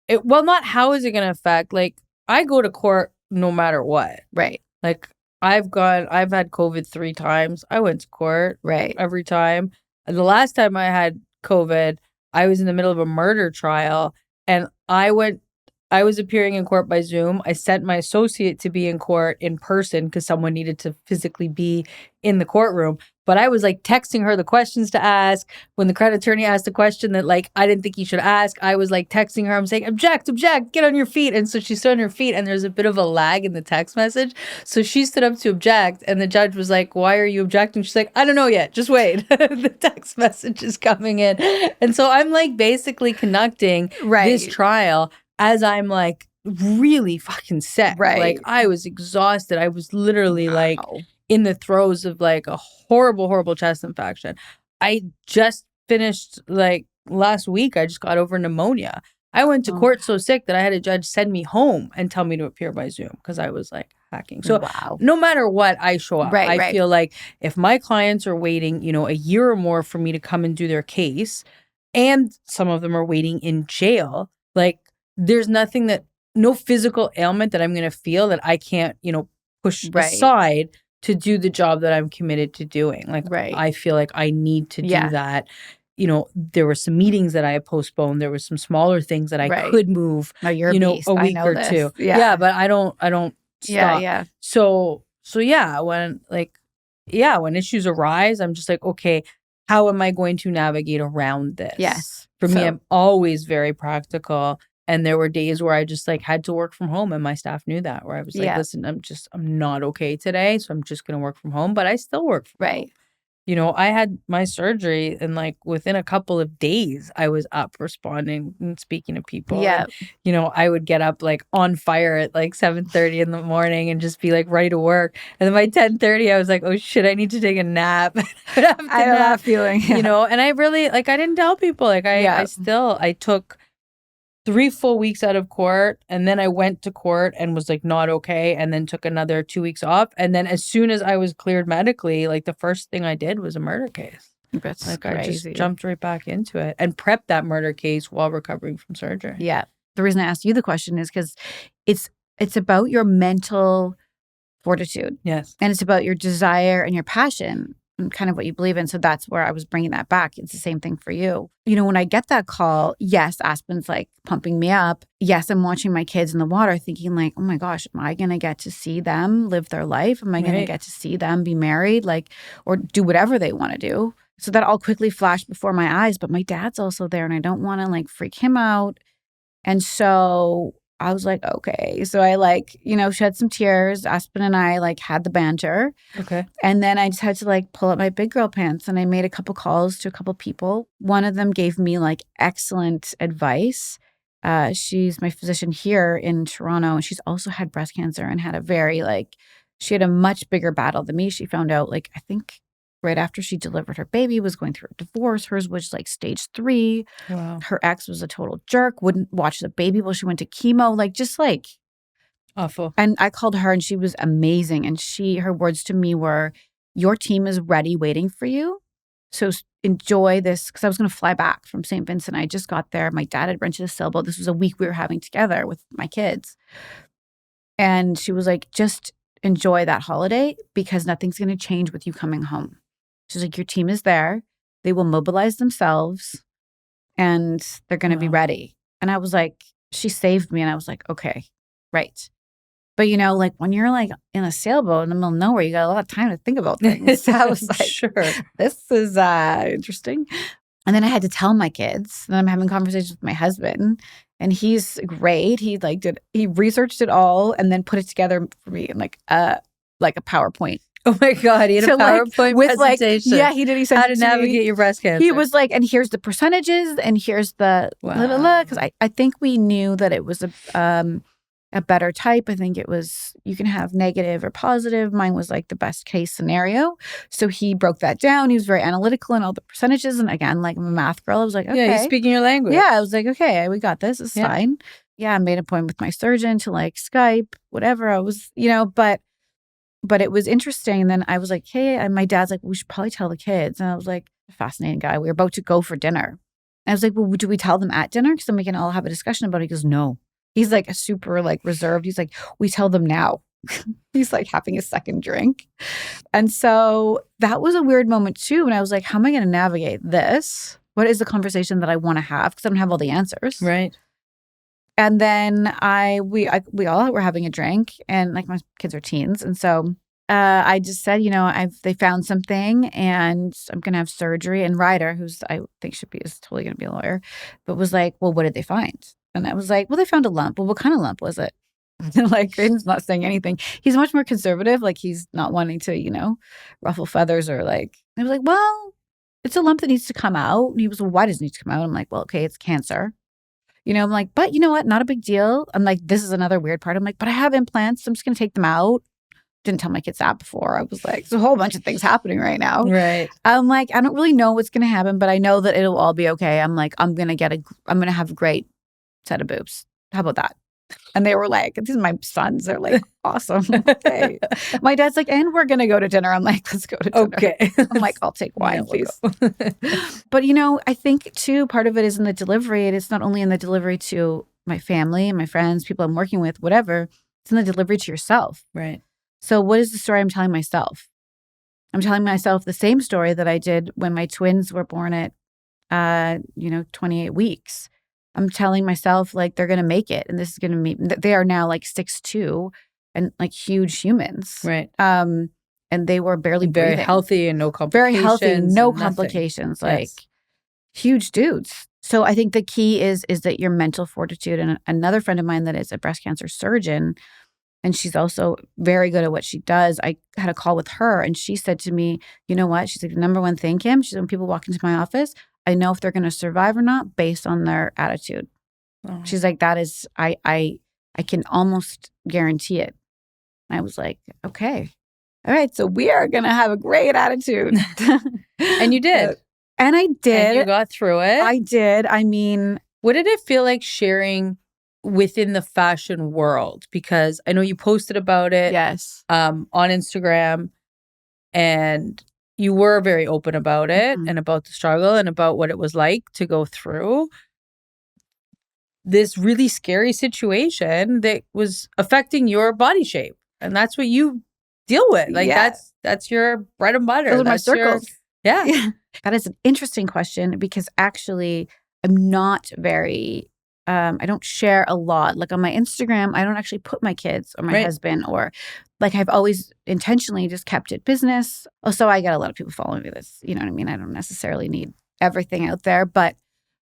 Not how is it going to affect, like, I go to court no matter what. Right. Like I've had COVID 3 times. I went to court. Right. Every time. And the last time I had COVID, I was in the middle of a murder trial, and I went I was appearing in court by Zoom. I sent my associate to be in court in person because someone needed to physically be in the courtroom. But I was like texting her the questions to ask. When the credit attorney asked a question that like I didn't think he should ask, I was like texting her. I'm saying, object, get on your feet. And so she stood on her feet, and there's a bit of a lag in the text message. So she stood up to object, and the judge was like, why are you objecting? She's like, I don't know yet. Just wait. The text message is coming in. And so I'm like basically conducting this trial as I'm like really fucking sick. Right. Like I was exhausted. I was literally like in the throes of like a horrible, horrible chest infection. I just finished like last week. I just got over pneumonia. I went to court so sick that I had a judge send me home and tell me to appear by Zoom because I was like hacking. So no matter what, I show up. I feel like if my clients are waiting, you know, a year or more for me to come and do their case, and some of them are waiting in jail, like there's nothing that, no physical ailment that I'm going to feel that I can't, you know, push aside to do the job that I'm committed to doing. Like, I feel like I need to do that. You know, there were some meetings that I had postponed. There were some smaller things that I could move, you're you know, beast. a week or two. Yeah, but I don't stop. Yeah. So yeah, when issues arise, I'm just like, okay, how am I going to navigate around this? Yes. For me, I'm always very practical. And there were days where I just like had to work from home, and my staff knew that, where I was like, listen, I'm not okay today. So I'm just going to work from home, but I still work from home. You know, I had my surgery, and like within a couple of days, I was up responding and speaking to people. Yeah. And, you know, I would get up like on fire at like 7:30 in the morning and just be like ready to work. And then by 10:30, I was like, oh shit, I need to take a nap. I know that feeling. You know, and I really, like, I didn't tell people. Like, I took 3 full weeks out of court, and then I went to court and was like not okay, and then took another 2 weeks off. And then as soon as I was cleared medically, like the first thing I did was a murder case. That's like crazy. I just jumped right back into it and prepped that murder case while recovering from surgery. Yeah. The reason I asked you the question is because it's about your mental fortitude. Yes. And it's about your desire and your passion and kind of what you believe in. So that's where I was bringing that back. It's the same thing for you. You know, when I get that call, yes, Aspen's like pumping me up. Yes, I'm watching my kids in the water thinking like, oh my gosh, am I going to get to see them live their life? Am I going to get to see them be married, like, or do whatever they want to do? So that all quickly flashed before my eyes. But my dad's also there, and I don't want to like freak him out. And so I was like, okay. So I like, you know, shed some tears. Aspen and I like had the banter. Okay. And then I just had to like pull up my big girl pants, and I made a couple calls to a couple people. One of them gave me like excellent advice. She's my physician here in Toronto, and she's also had breast cancer and had a very like, she had a much bigger battle than me. She found out like, I think right after she delivered her baby, was going through a divorce. Hers was like stage 3. Wow. Her ex was a total jerk, wouldn't watch the baby while she went to chemo, like just like awful. And I called her, and she was amazing. And her words to me were, your team is ready waiting for you. So enjoy this, because I was going to fly back from St. Vincent. I just got there. My dad had rented a sailboat. This was a week we were having together with my kids. And she was like, just enjoy that holiday, because nothing's going to change with you coming home. She's like, your team is there. They will mobilize themselves, and they're going to be ready. And I was like, she saved me. And I was like, okay, right. But, you know, like when you're like in a sailboat in the middle of nowhere, you got a lot of time to think about things. So I was like, sure, this is interesting. And then I had to tell my kids. And I'm having conversations with my husband, and he's great. He researched it all and then put it together for me in like a PowerPoint. Oh my God, he had a PowerPoint with presentation. Like, he did. He said how to navigate your breast cancer. He was like, and here's the percentages, and here's the because I think we knew that it was a better type. I think it was, you can have negative or positive. Mine was like the best case scenario. So he broke that down. He was very analytical in all the percentages. And again, like I'm a math girl, I was like, okay. Yeah, you're speaking your language. Yeah, I was like, okay, we got this. It's fine. Yeah, I made an appointment with my surgeon to like Skype, whatever. I was, you know, but it was interesting. And then I was like, hey, and my dad's like, we should probably tell the kids. And I was like, fascinating guy. We were about to go for dinner. And I was like, well, do we tell them at dinner? Because then we can all have a discussion about it. He goes, no. He's like a super like reserved. He's like, we tell them now. He's like having a second drink. And so that was a weird moment too. And I was like, how am I going to navigate this? What is the conversation that I want to have? Because I don't have all the answers. Right. And then we all were having a drink, and like my kids are teens, and so I just said, they found something, and I'm gonna have surgery. And Ryder, who's I think is totally gonna be a lawyer, but was like, well, what did they find? And I was like, well, they found a lump. Well, what kind of lump was it? Like, Graydon's not saying anything. He's much more conservative. Like, he's not wanting to, ruffle feathers or like. I was like, well, it's a lump that needs to come out. And he was, well, why does it need to come out? I'm like, well, okay, it's cancer. I'm like, but you know what? Not a big deal. I'm like, this is another weird part. I'm like, but I have implants. So I'm just going to take them out. Didn't tell my kids that before. I was like, there's a whole bunch of things happening right now. Right. I'm like, I don't really know what's going to happen, but I know that it'll all be okay. I'm like, I'm going to have a great set of boobs. How about that? And they were like, these are my sons. They're like, awesome. Okay. My dad's like, and we're going to go to dinner. I'm like, let's go to dinner. Okay. I'm like, I'll take wine, please. But, I think too, part of it is in the delivery. And it's not only in the delivery to my family, my friends, people I'm working with, whatever. It's in the delivery to yourself. Right. So what is the story I'm telling myself? I'm telling myself the same story that I did when my twins were born at, 28 weeks. I'm telling myself like they're going to make it, and this is going to meet. They are now like 6'2" and like huge humans, right? And they were barely very breathing. Healthy and no complications. Very healthy, no complications, like huge dudes. So I think the key is that your mental fortitude. And another friend of mine that is a breast cancer surgeon, and she's also very good at what she does. I had a call with her, and she said to me, "You know what?" She's like, "The number one thing, Kim." She's when people walk into my office, I know if they're going to survive or not based on their attitude. Oh. She's like, that is, I can almost guarantee it. I was like, okay, all right, so we are going to have a great attitude. And you did. And I did. And you got through it. I did. I mean, what did it feel like sharing within the fashion world? Because I know you posted about it. Yes. On Instagram, and you were very open about it and about the struggle and about what it was like to go through this really scary situation that was affecting your body shape. And that's what you deal with. Like that's your bread and butter. Those are my circles. Yeah. That is an interesting question because actually I'm not very, I don't share a lot. Like on my Instagram, I don't actually put my kids or my husband or like I've always intentionally just kept it business. Also, I get a lot of people following me this, you know what I mean? I don't necessarily need everything out there, but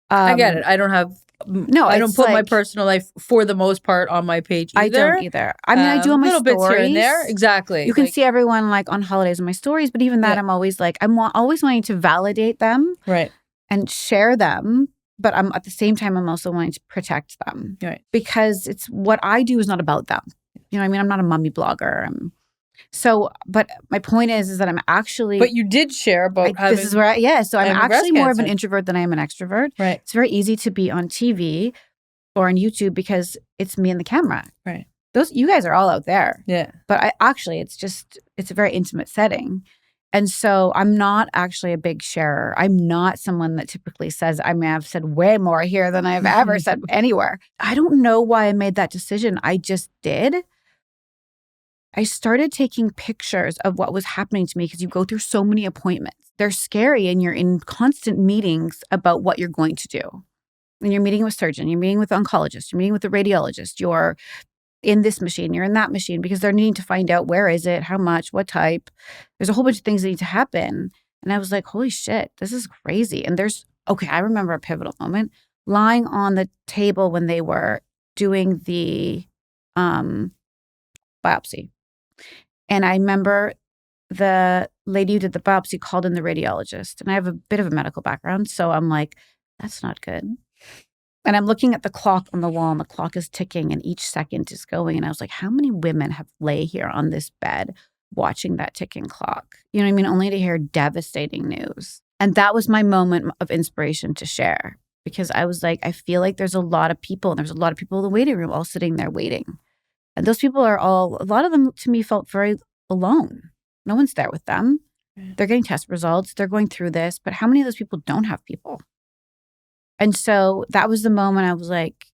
I get it. I don't have I don't put my personal life for the most part on my page either. I don't either. I mean, I do on my stories. Little bits here and there. Exactly. You can see everyone like on holidays on my stories, but even that I'm always like, I'm always wanting to validate them and share them. But I'm at the same time, I'm also wanting to protect them because it's what I do is not about them. You know what I mean? I'm not a mummy blogger. But my point is that I'm actually. But you did share about having. This is where so I'm actually more of an introvert than I am an extrovert. Right. It's very easy to be on TV or on YouTube because it's me and the camera. Right. You guys are all out there. Yeah. But it's a very intimate setting. And so I'm not actually a big sharer. I'm not someone that typically says, I may have said way more here than I've ever said anywhere. I don't know why I made that decision. I just did. I started taking pictures of what was happening to me because you go through so many appointments. They're scary and you're in constant meetings about what you're going to do. And you're meeting with a surgeon, you're meeting with an oncologist, you're meeting with a radiologist, you're in this machine, you're in that machine because they're needing to find out where is it, how much, what type. There's a whole bunch of things that need to happen. And I was like, holy shit, this is crazy. And I remember a pivotal moment lying on the table when they were doing the biopsy. And I remember the lady who did the biopsy called in the radiologist. And I have a bit of a medical background. So I'm like, that's not good. And I'm looking at the clock on the wall and the clock is ticking and each second is going. And I was like, how many women have lay here on this bed watching that ticking clock? You know what I mean? Only to hear devastating news. And that was my moment of inspiration to share because I was like, I feel like there's a lot of people and there's a lot of people in the waiting room all sitting there waiting. And those people a lot of them to me felt very alone. No one's there with them. They're getting test results. They're going through this. But how many of those people don't have people? And so that was the moment I was like,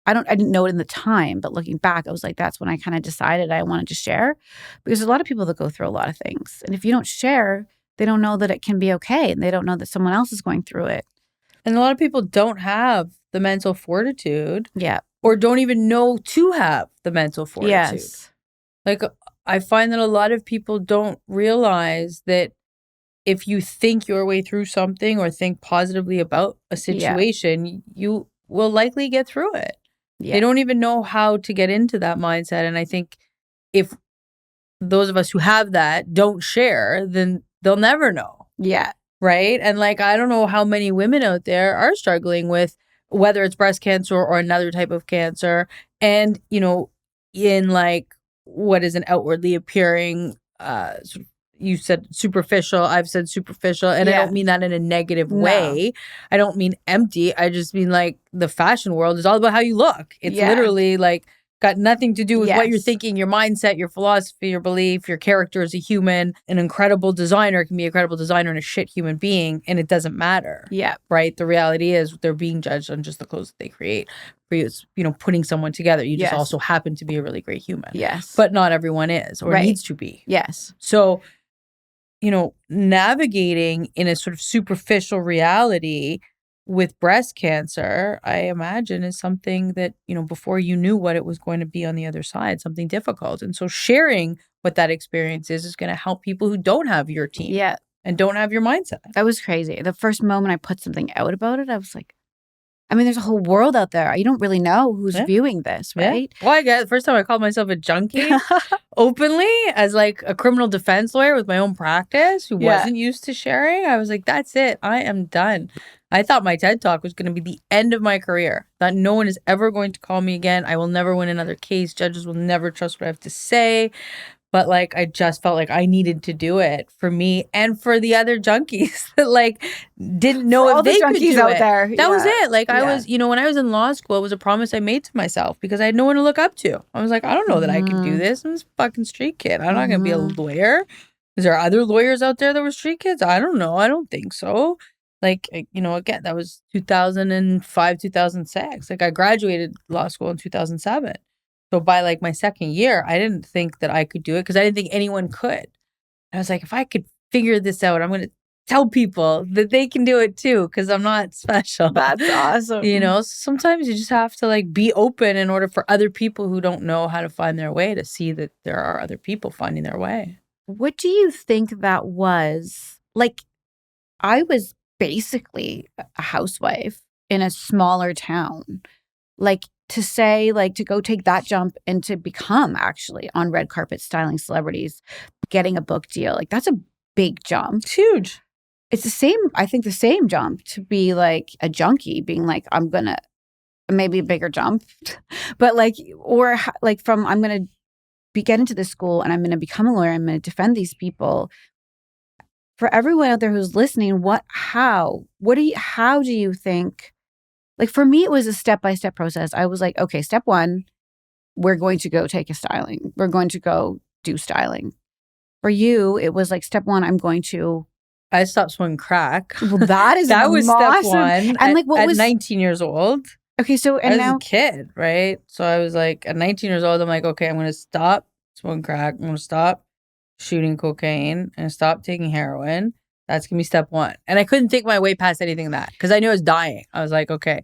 I didn't know it in the time, but looking back, I was like, that's when I kind of decided I wanted to share because there's a lot of people that go through a lot of things. And if you don't share, they don't know that it can be okay. And they don't know that someone else is going through it. And a lot of people don't have the mental fortitude. Yeah. or don't even know to have the mental fortitude. Yes. Like, I find that a lot of people don't realize that if you think your way through something or think positively about a situation, you will likely get through it. They don't even know how to get into that mindset. And I think if those of us who have that don't share, then they'll never know. Yeah. Right. And like, I don't know how many women out there are struggling with whether it's breast cancer or another type of cancer. And, you know, in like what is an outwardly appearing, sort of, you said superficial, I've said superficial. And I don't mean that in a negative way. I don't mean empty. I just mean like the fashion world is all about how you look. It's literally like got nothing to do with what you're thinking, your mindset, your philosophy, your belief, your character as a human. An incredible designer can be a credible designer and a shit human being, and it doesn't matter. Yeah. Right? The reality is they're being judged on just the clothes that they create. For you, it's, you know, putting someone together. You just also happen to be a really great human. Yes. But not everyone is or needs to be. Yes. So, you know, navigating in a sort of superficial reality with breast cancer, I imagine, is something that, you know, before you knew what it was going to be on the other side, something difficult. And so sharing what that experience is going to help people who don't have your team and don't have your mindset. That was crazy. The first moment I put something out about it, I was like, I mean, there's a whole world out there. You don't really know who's viewing this, right? Well, I guess the first time I called myself a junkie openly as like a criminal defense lawyer with my own practice who wasn't used to sharing, I was like, that's it. I am done. I thought my TED Talk was going to be the end of my career. That no one is ever going to call me again. I will never win another case. Judges will never trust what I have to say. But like, I just felt like I needed to do it for me and for the other junkies that like didn't know for if they could do out it. There. That was it. Like I was, you know, when I was in law school, it was a promise I made to myself because I had no one to look up to. I was like, I don't know that I could do this. I'm this fucking street kid. I'm not going to be a lawyer. Is there other lawyers out there that were street kids? I don't know. I don't think so. Like, you know, again, that was 2005, 2006. Like I graduated law school in 2007. So by like my second year, I didn't think that I could do it because I didn't think anyone could. I was like, if I could figure this out, I'm going to tell people that they can do it too because I'm not special. That's awesome. You know, sometimes you just have to like be open in order for other people who don't know how to find their way to see that there are other people finding their way. What do you think that was? Like, I was basically a housewife in a smaller town. Like, to say, like, to go take that jump and to become actually on red carpet styling celebrities, getting a book deal, like, that's a big jump. It's huge. It's the same, I think the same jump to be like a junkie, being like, I'm going to, maybe a bigger jump, but like, or like from, I'm going to get into this school and I'm going to become a lawyer, I'm going to defend these people. For everyone out there who's listening, how do you think, like for me, it was a step-by-step process. I was like, okay, step one, we're going to go take a styling. We're going to go do styling. For you, it was like step one, I stopped smoking crack. Well, that is that was awesome. Step one. And like, what was 19 years old? Okay, so and I was now a kid, right? So I was like, at 19 years old, I'm like, okay, I'm going to stop smoking crack. I'm going to stop shooting cocaine and stop taking heroin. That's going to be step one. And I couldn't think my way past anything of that because I knew I was dying. I was like, okay,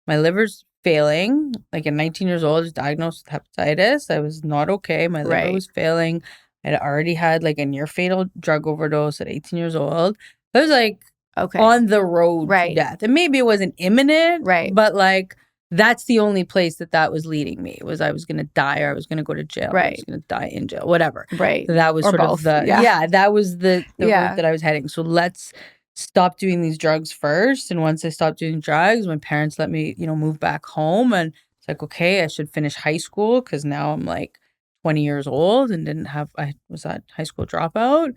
my liver's failing. Like at 19 years old, I was diagnosed with hepatitis. I was not okay. My liver was failing. I'd already had like a near fatal drug overdose at 18 years old. I was like on the road to death. And maybe it wasn't imminent, but like that's the only place that was leading me was I was going to die or I was going to go to jail. I was going to die in jail, whatever. Right. So that was or sort both. of that was the route that I was heading. So let's stop doing these drugs first. And once I stopped doing drugs, my parents let me, you know, move back home. And it's like, okay, I should finish high school because now I'm like 20 years old and I was a high school dropout.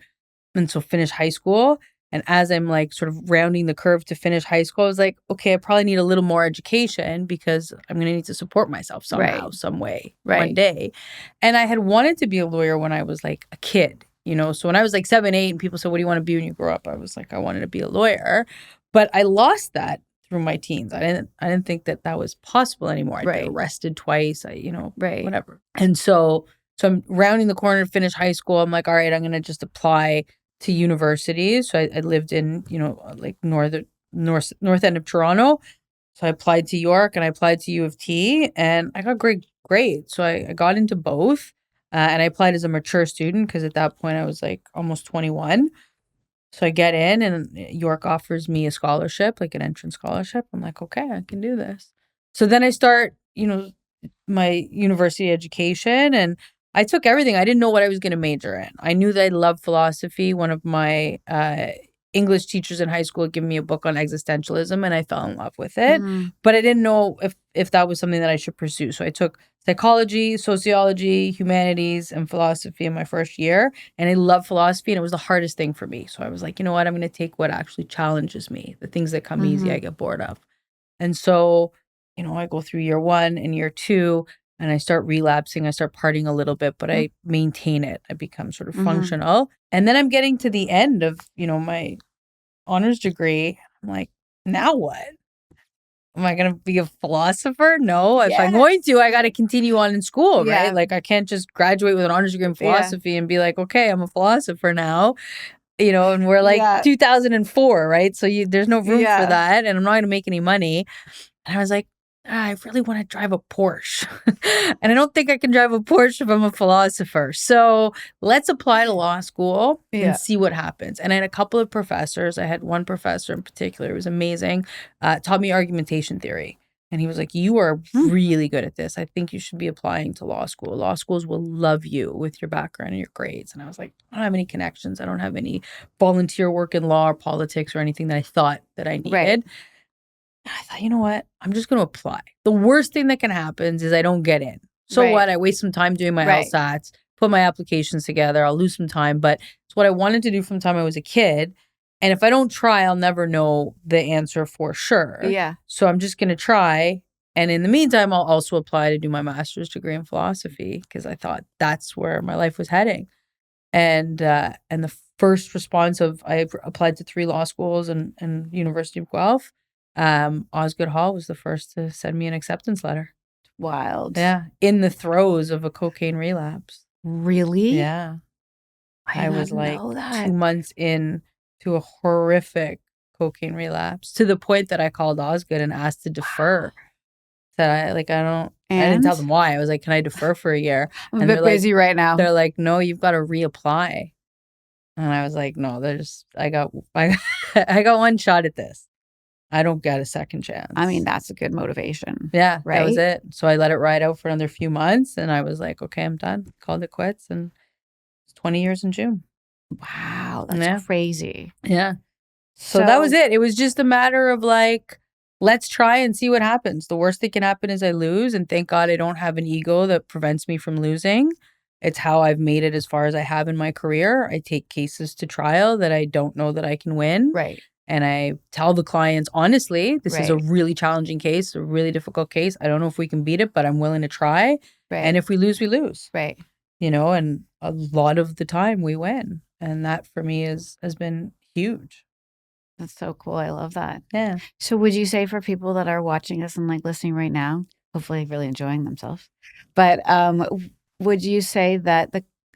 And so finish high school. And as I'm like sort of rounding the curve to finish high school, I was like, okay, I probably need a little more education because I'm going to need to support myself somehow, some way, one day. And I had wanted to be a lawyer when I was like a kid, you know? So when I was like 7, 8 and people said, what do you want to be when you grow up? I was like, I wanted to be a lawyer, but I lost that through my teens. I didn't think that was possible anymore. I'd been arrested twice, whatever. And so I'm rounding the corner to finish high school. I'm like, all right, I'm going to just apply to universities. So I lived in, you know, like north end of Toronto. So I applied to York and I applied to U of T, and I got great grades. So I got into both. And I applied as a mature student because at that point I was like almost 21. So I get in and York offers me a scholarship, like an entrance scholarship. I'm like, okay, I can do this. So then I start, my university education, and I took everything. I didn't know what I was going to major in. I knew that I loved philosophy. One of my English teachers in high school had given me a book on existentialism, and I fell in love with it. But I didn't know if that was something that I should pursue. So I took psychology, sociology, humanities, and philosophy in my first year. And I love philosophy, and it was the hardest thing for me. So I was like, you know what? I'm going to take what actually challenges me. The things that come easy, I get bored of. And so, I go through year 1 and year 2, and I start relapsing. I start partying a little bit, but I maintain it. I become sort of functional. And then I'm getting to the end of, my honors degree. I'm like, now what? Am I going to be a philosopher? No. If I'm going to, I got to continue on in school, right? Like, I can't just graduate with an honors degree in philosophy and be like, okay, I'm a philosopher now. And we're like 2004, right? So there's no room for that. And I'm not going to make any money. And I was like, I really want to drive a Porsche. And I don't think I can drive a Porsche if I'm a philosopher. So let's apply to law school and see what happens. And I had a couple of professors. I had one professor in particular, it was amazing, taught me argumentation theory. And he was like, you are really good at this. I think you should be applying to law school. Law schools will love you with your background and your grades. And I was like, I don't have any connections. I don't have any volunteer work in law or politics or anything that I thought that I needed. Right. I thought, you know what? I'm just going to apply. The worst thing that can happen is I don't get in. So what? I waste some time doing my LSATs, put my applications together. I'll lose some time. But it's what I wanted to do from the time I was a kid. And if I don't try, I'll never know the answer for sure. Yeah. So I'm just going to try. And in the meantime, I'll also apply to do my master's degree in philosophy because I thought that's where my life was heading. And the first response of I applied to 3 law schools and University of Guelph. Osgoode Hall was the first to send me an acceptance letter. Wild. Yeah. In the throes of a cocaine relapse. Really? Yeah. I was like 2 months in to a horrific cocaine relapse to the point that I called Osgoode and asked to defer. Said I didn't tell them why. I was like, can I defer for a year? I'm a bit busy right now. They're like, no, you've got to reapply. And I was like, no, I got one shot at this. I don't get a second chance. I mean, that's a good motivation. Yeah, right? That was it. So I let it ride out for another few months, and I was like, okay, I'm done. Called it quits, and it's 20 years in June. Wow, that's crazy. Yeah. So that was it. It was just a matter of like, let's try and see what happens. The worst that can happen is I lose, and thank God I don't have an ego that prevents me from losing. It's how I've made it as far as I have in my career. I take cases to trial that I don't know that I can win. Right. And I tell the clients, honestly, this is a really challenging case, a really difficult case. I don't know if we can beat it, but I'm willing to try. Right. And if we lose, we lose. Right. And a lot of the time we win. And that for me has been huge. That's so cool. I love that. Yeah. So would you say for people that are watching us and like listening right now, hopefully really enjoying themselves, but would you say that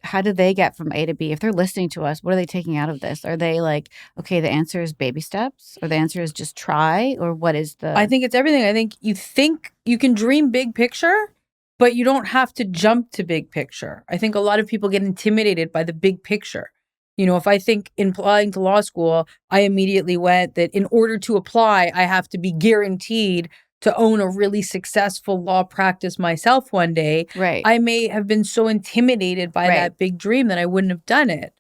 how do they get from A to B? If they're listening to us, what are they taking out of this? Are they like, okay, the answer is baby steps, or the answer is just try, or what is the... I think it's everything. I think you can dream big picture, but you don't have to jump to big picture. I think a lot of people get intimidated by the big picture. If I think in applying to law school, I immediately went that in order to apply, I have to be guaranteed to own a really successful law practice myself one day. Right. I may have been so intimidated by that big dream that I wouldn't have done it.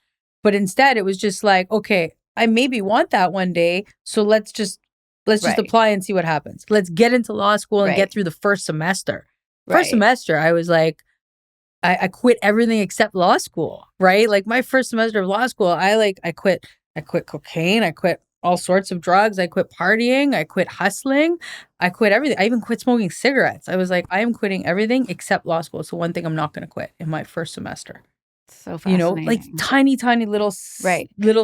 But instead it was just like, okay, I maybe want that one day. So let's just apply and see what happens. Let's get into law school and get through the first semester. First semester, I was like, I quit everything except law school, right? Like my first semester of law school, I quit cocaine. I quit all sorts of drugs. I quit partying. I quit hustling. I quit everything. I even quit smoking cigarettes. I was like, I am quitting everything except law school. So one thing I'm not going to quit in my first semester. So fascinating. Like tiny little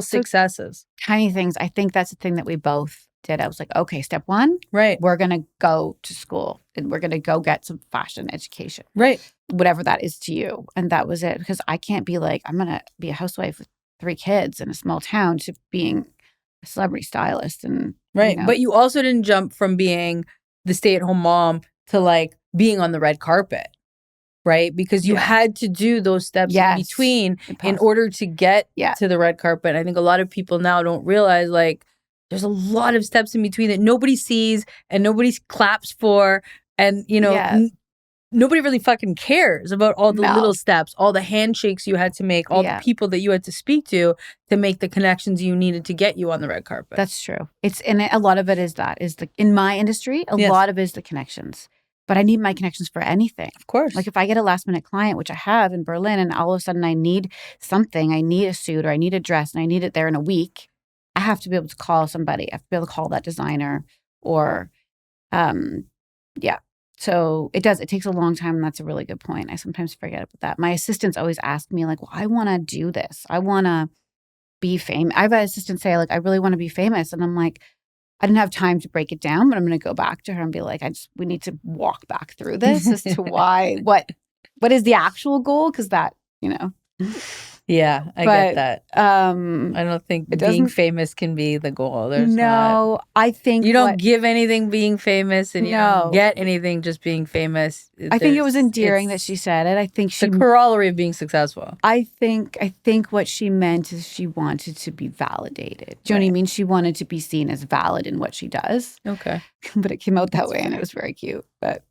successes. Tiny things. I think that's the thing that we both did. I was like, okay, step 1, we're going to go to school and we're going to go get some fashion education. Right. Whatever that is to you. And that was it. Because I can't be like, I'm going to be a housewife with 3 kids in a small town to being a celebrity stylist. And But you also didn't jump from being the stay-at-home mom to like being on the red carpet, right? Because you had to do those steps in between in order to get to the red carpet. I think a lot of people now don't realize like there's a lot of steps in between that nobody sees and nobody claps for. And, you know, nobody really fucking cares about all the little steps, all the handshakes you had to make, all the people that you had to speak to make the connections you needed to get you on the red carpet. That's true. And a lot of it is in my industry, a lot of it is the connections. But I need my connections for anything. Of course. Like if I get a last minute client, which I have in Berlin, and all of a sudden I need something, I need a suit or I need a dress and I need it there in a week, I have to be able to call somebody. I have to be able to call that designer or, So it takes a long time. And that's a really good point. I sometimes forget about that. My assistants always ask me like, well, I want to do this. I want to be famous. I've had assistants say like, I really want to be famous. And I'm like, I didn't have time to break it down, but I'm going to go back to her and be like, we need to walk back through this as to why, what is the actual goal? Because that, you know. Yeah, I get that. I don't think being famous can be the goal. I think you don't give anything being famous, and you don't get anything just being famous. I think it was endearing that she said it. I think the corollary of being successful. I think what she meant is she wanted to be validated. Do you know what I mean? She wanted to be seen as valid in what she does. Okay, but it came out that way, and it was very cute. But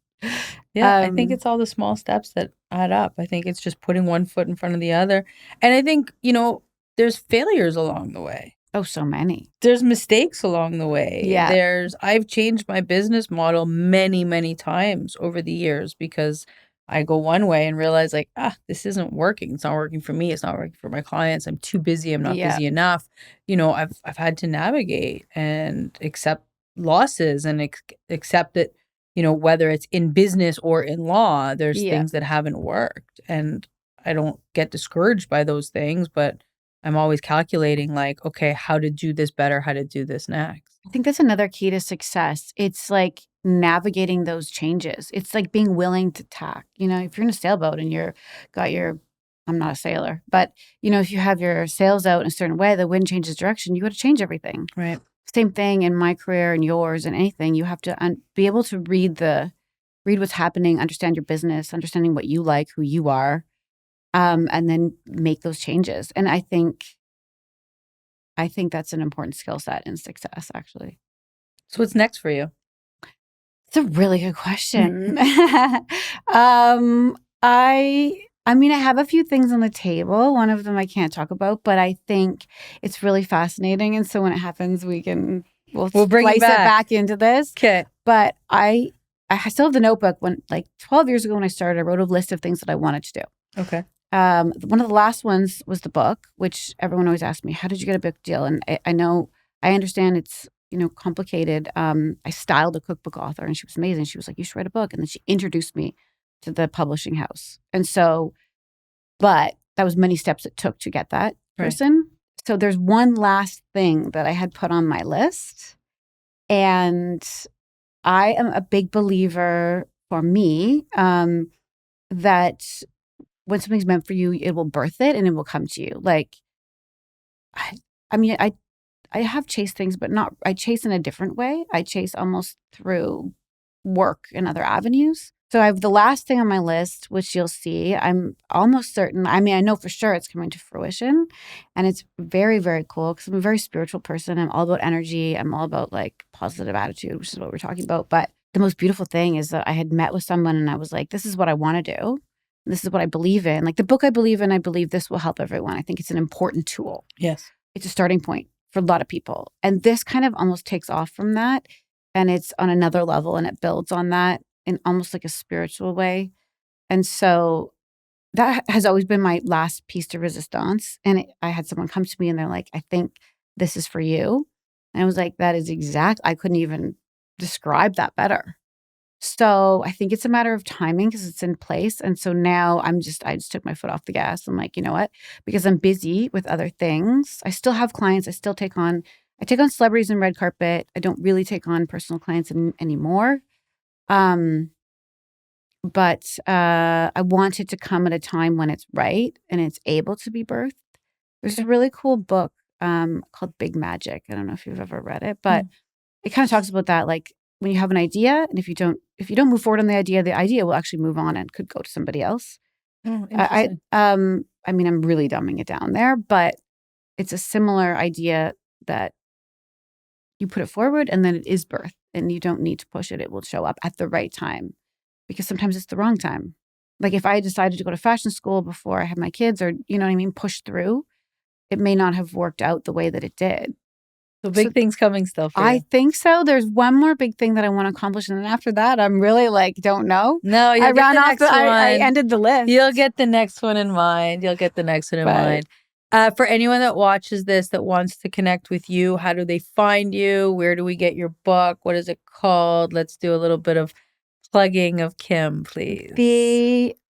yeah, I think it's all the small steps that add up. I think it's just putting one foot in front of the other. And I think, you know, there's failures along the way. Oh, so many. There's mistakes along the way. Yeah. I've changed my business model many, many times over the years because I go one way and realize like, this isn't working. It's not working for me. It's not working for my clients. I'm too busy. I'm not busy enough. You know, I've had to navigate and accept losses and accept that, you know, whether it's in business or in law, there's things that haven't worked. And I don't get discouraged by those things, but I'm always calculating like, okay, how to do this better, how to do this next. I think that's another key to success. It's like navigating those changes. It's like being willing to tack. You know, if you're in a sailboat and I'm not a sailor, but, you know, if you have your sails out in a certain way, the wind changes direction, you got to change everything. Right. Same thing in my career and yours and anything. You have to be able to read what's happening, understand your business, understanding what you like, who you are, and then make those changes. And I think that's an important skill set in success, actually. So what's next for you? It's a really good question. I mean, I have a few things on the table. One of them I can't talk about, but I think it's really fascinating. And so when it happens, we'll bring it back into this. Okay. But I still have the notebook. When like 12 years ago when I started, I wrote a list of things that I wanted to do. Okay. One of the last ones was the book, which everyone always asks me, how did you get a book deal? And I understand it's, you know, complicated. I styled a cookbook author and she was amazing. She was like, you should write a book. And then she introduced me to the publishing house. And so, but that was many steps it took to get that person. Right. So there's one last thing that I had put on my list. And I am a big believer for me, that when something's meant for you, it will birth it and it will come to you. Like, I mean, I have chased things, but I chase in a different way. I chase almost through work and other avenues. So I have the last thing on my list, which you'll see. I'm almost certain. I mean, I know for sure it's coming to fruition. And it's very, very cool because I'm a very spiritual person. I'm all about energy. I'm all about like positive attitude, which is what we're talking about. But the most beautiful thing is that I had met with someone and I was like, this is what I want to do. This is what I believe in. Like the book I believe in, I believe this will help everyone. I think it's an important tool. Yes. It's a starting point for a lot of people. And this kind of almost takes off from that. And it's on another level and it builds on that in almost like a spiritual way. And so that has always been my last piece de resistance. And I had someone come to me and they're like, I think this is for you. And I was like, that is exact. I couldn't even describe that better. So I think it's a matter of timing because it's in place. And so now I just took my foot off the gas. I'm like, you know what? Because I'm busy with other things. I still have clients. I take on celebrities and red carpet. I don't really take on personal clients anymore. But I want it to come at a time when it's right and it's able to be birthed. There's a really cool book called Big Magic. I don't know if you've ever read it, but it kind of talks about that. Like when you have an idea, and if you don't move forward on the idea will actually move on and could go to somebody else. Oh, interesting. I mean, I'm really dumbing it down there, but it's a similar idea that you put it forward and then it is birth, and you don't need to push it. It will show up at the right time, because sometimes it's the wrong time. Like if I decided to go to fashion school before I had my kids, or, you know what I mean, push through, it may not have worked out the way that it did. So big things coming still for you. I think so. There's one more big thing that I want to accomplish. And then after that, I'm really like, don't know. No, you'll get the next one. I ended the list. You'll get the next one in mind. For anyone that watches this that wants to connect with you, how do they find you? Where do we get your book? What is it called? Let's do a little bit of plugging of Kim, please.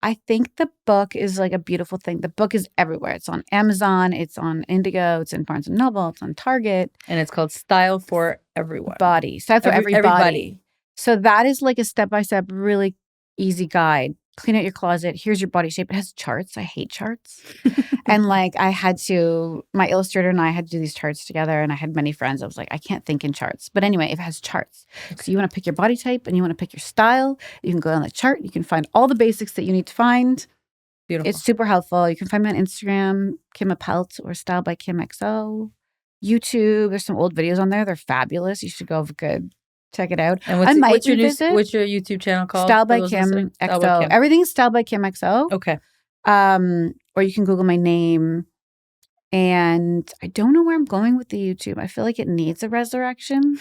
I think the book is like a beautiful thing. The book is everywhere. It's on Amazon. It's on Indigo. It's in Barnes & Noble. It's on Target. And it's called Style for Everyone. Style for everybody. So that is like a step-by-step, really easy guide. Clean out your closet. Here's your body shape. It has charts. I hate charts. And like my illustrator and I had to do these charts together, and I had many friends. I was like, I can't think in charts. But anyway, it has charts. So you want to pick your body type and you want to pick your style. You can go on the chart. You can find all the basics that you need to find. Beautiful. It's super helpful. You can find me on Instagram, Kim Appelt, or Style by Kim XO. YouTube, there's some old videos on there. They're fabulous. You should go have a good check it out. And what's your YouTube channel called? Style by Kim XO. Everything's Style by Kim XO. Okay. Or you can Google my name. And I don't know where I'm going with the YouTube. I feel like it needs a resurrection.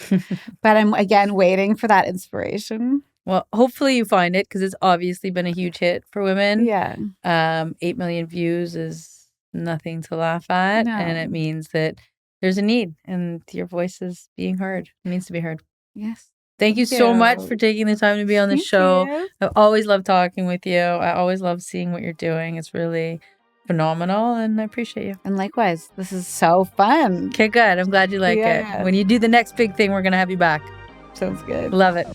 But I'm, again, waiting for that inspiration. Well, hopefully you find it, because it's obviously been a huge hit for women. Yeah. 8 million views is nothing to laugh at. No. And it means that there's a need, and your voice is being heard. It needs to be heard. Yes. Thank you so much for taking the time to be on the show. You. I've always loved talking with you. I always love seeing what you're doing. It's really phenomenal, and I appreciate you. And likewise, this is so fun. Okay, good. I'm glad you like it. When you do the next big thing, we're going to have you back. Sounds good. Love it.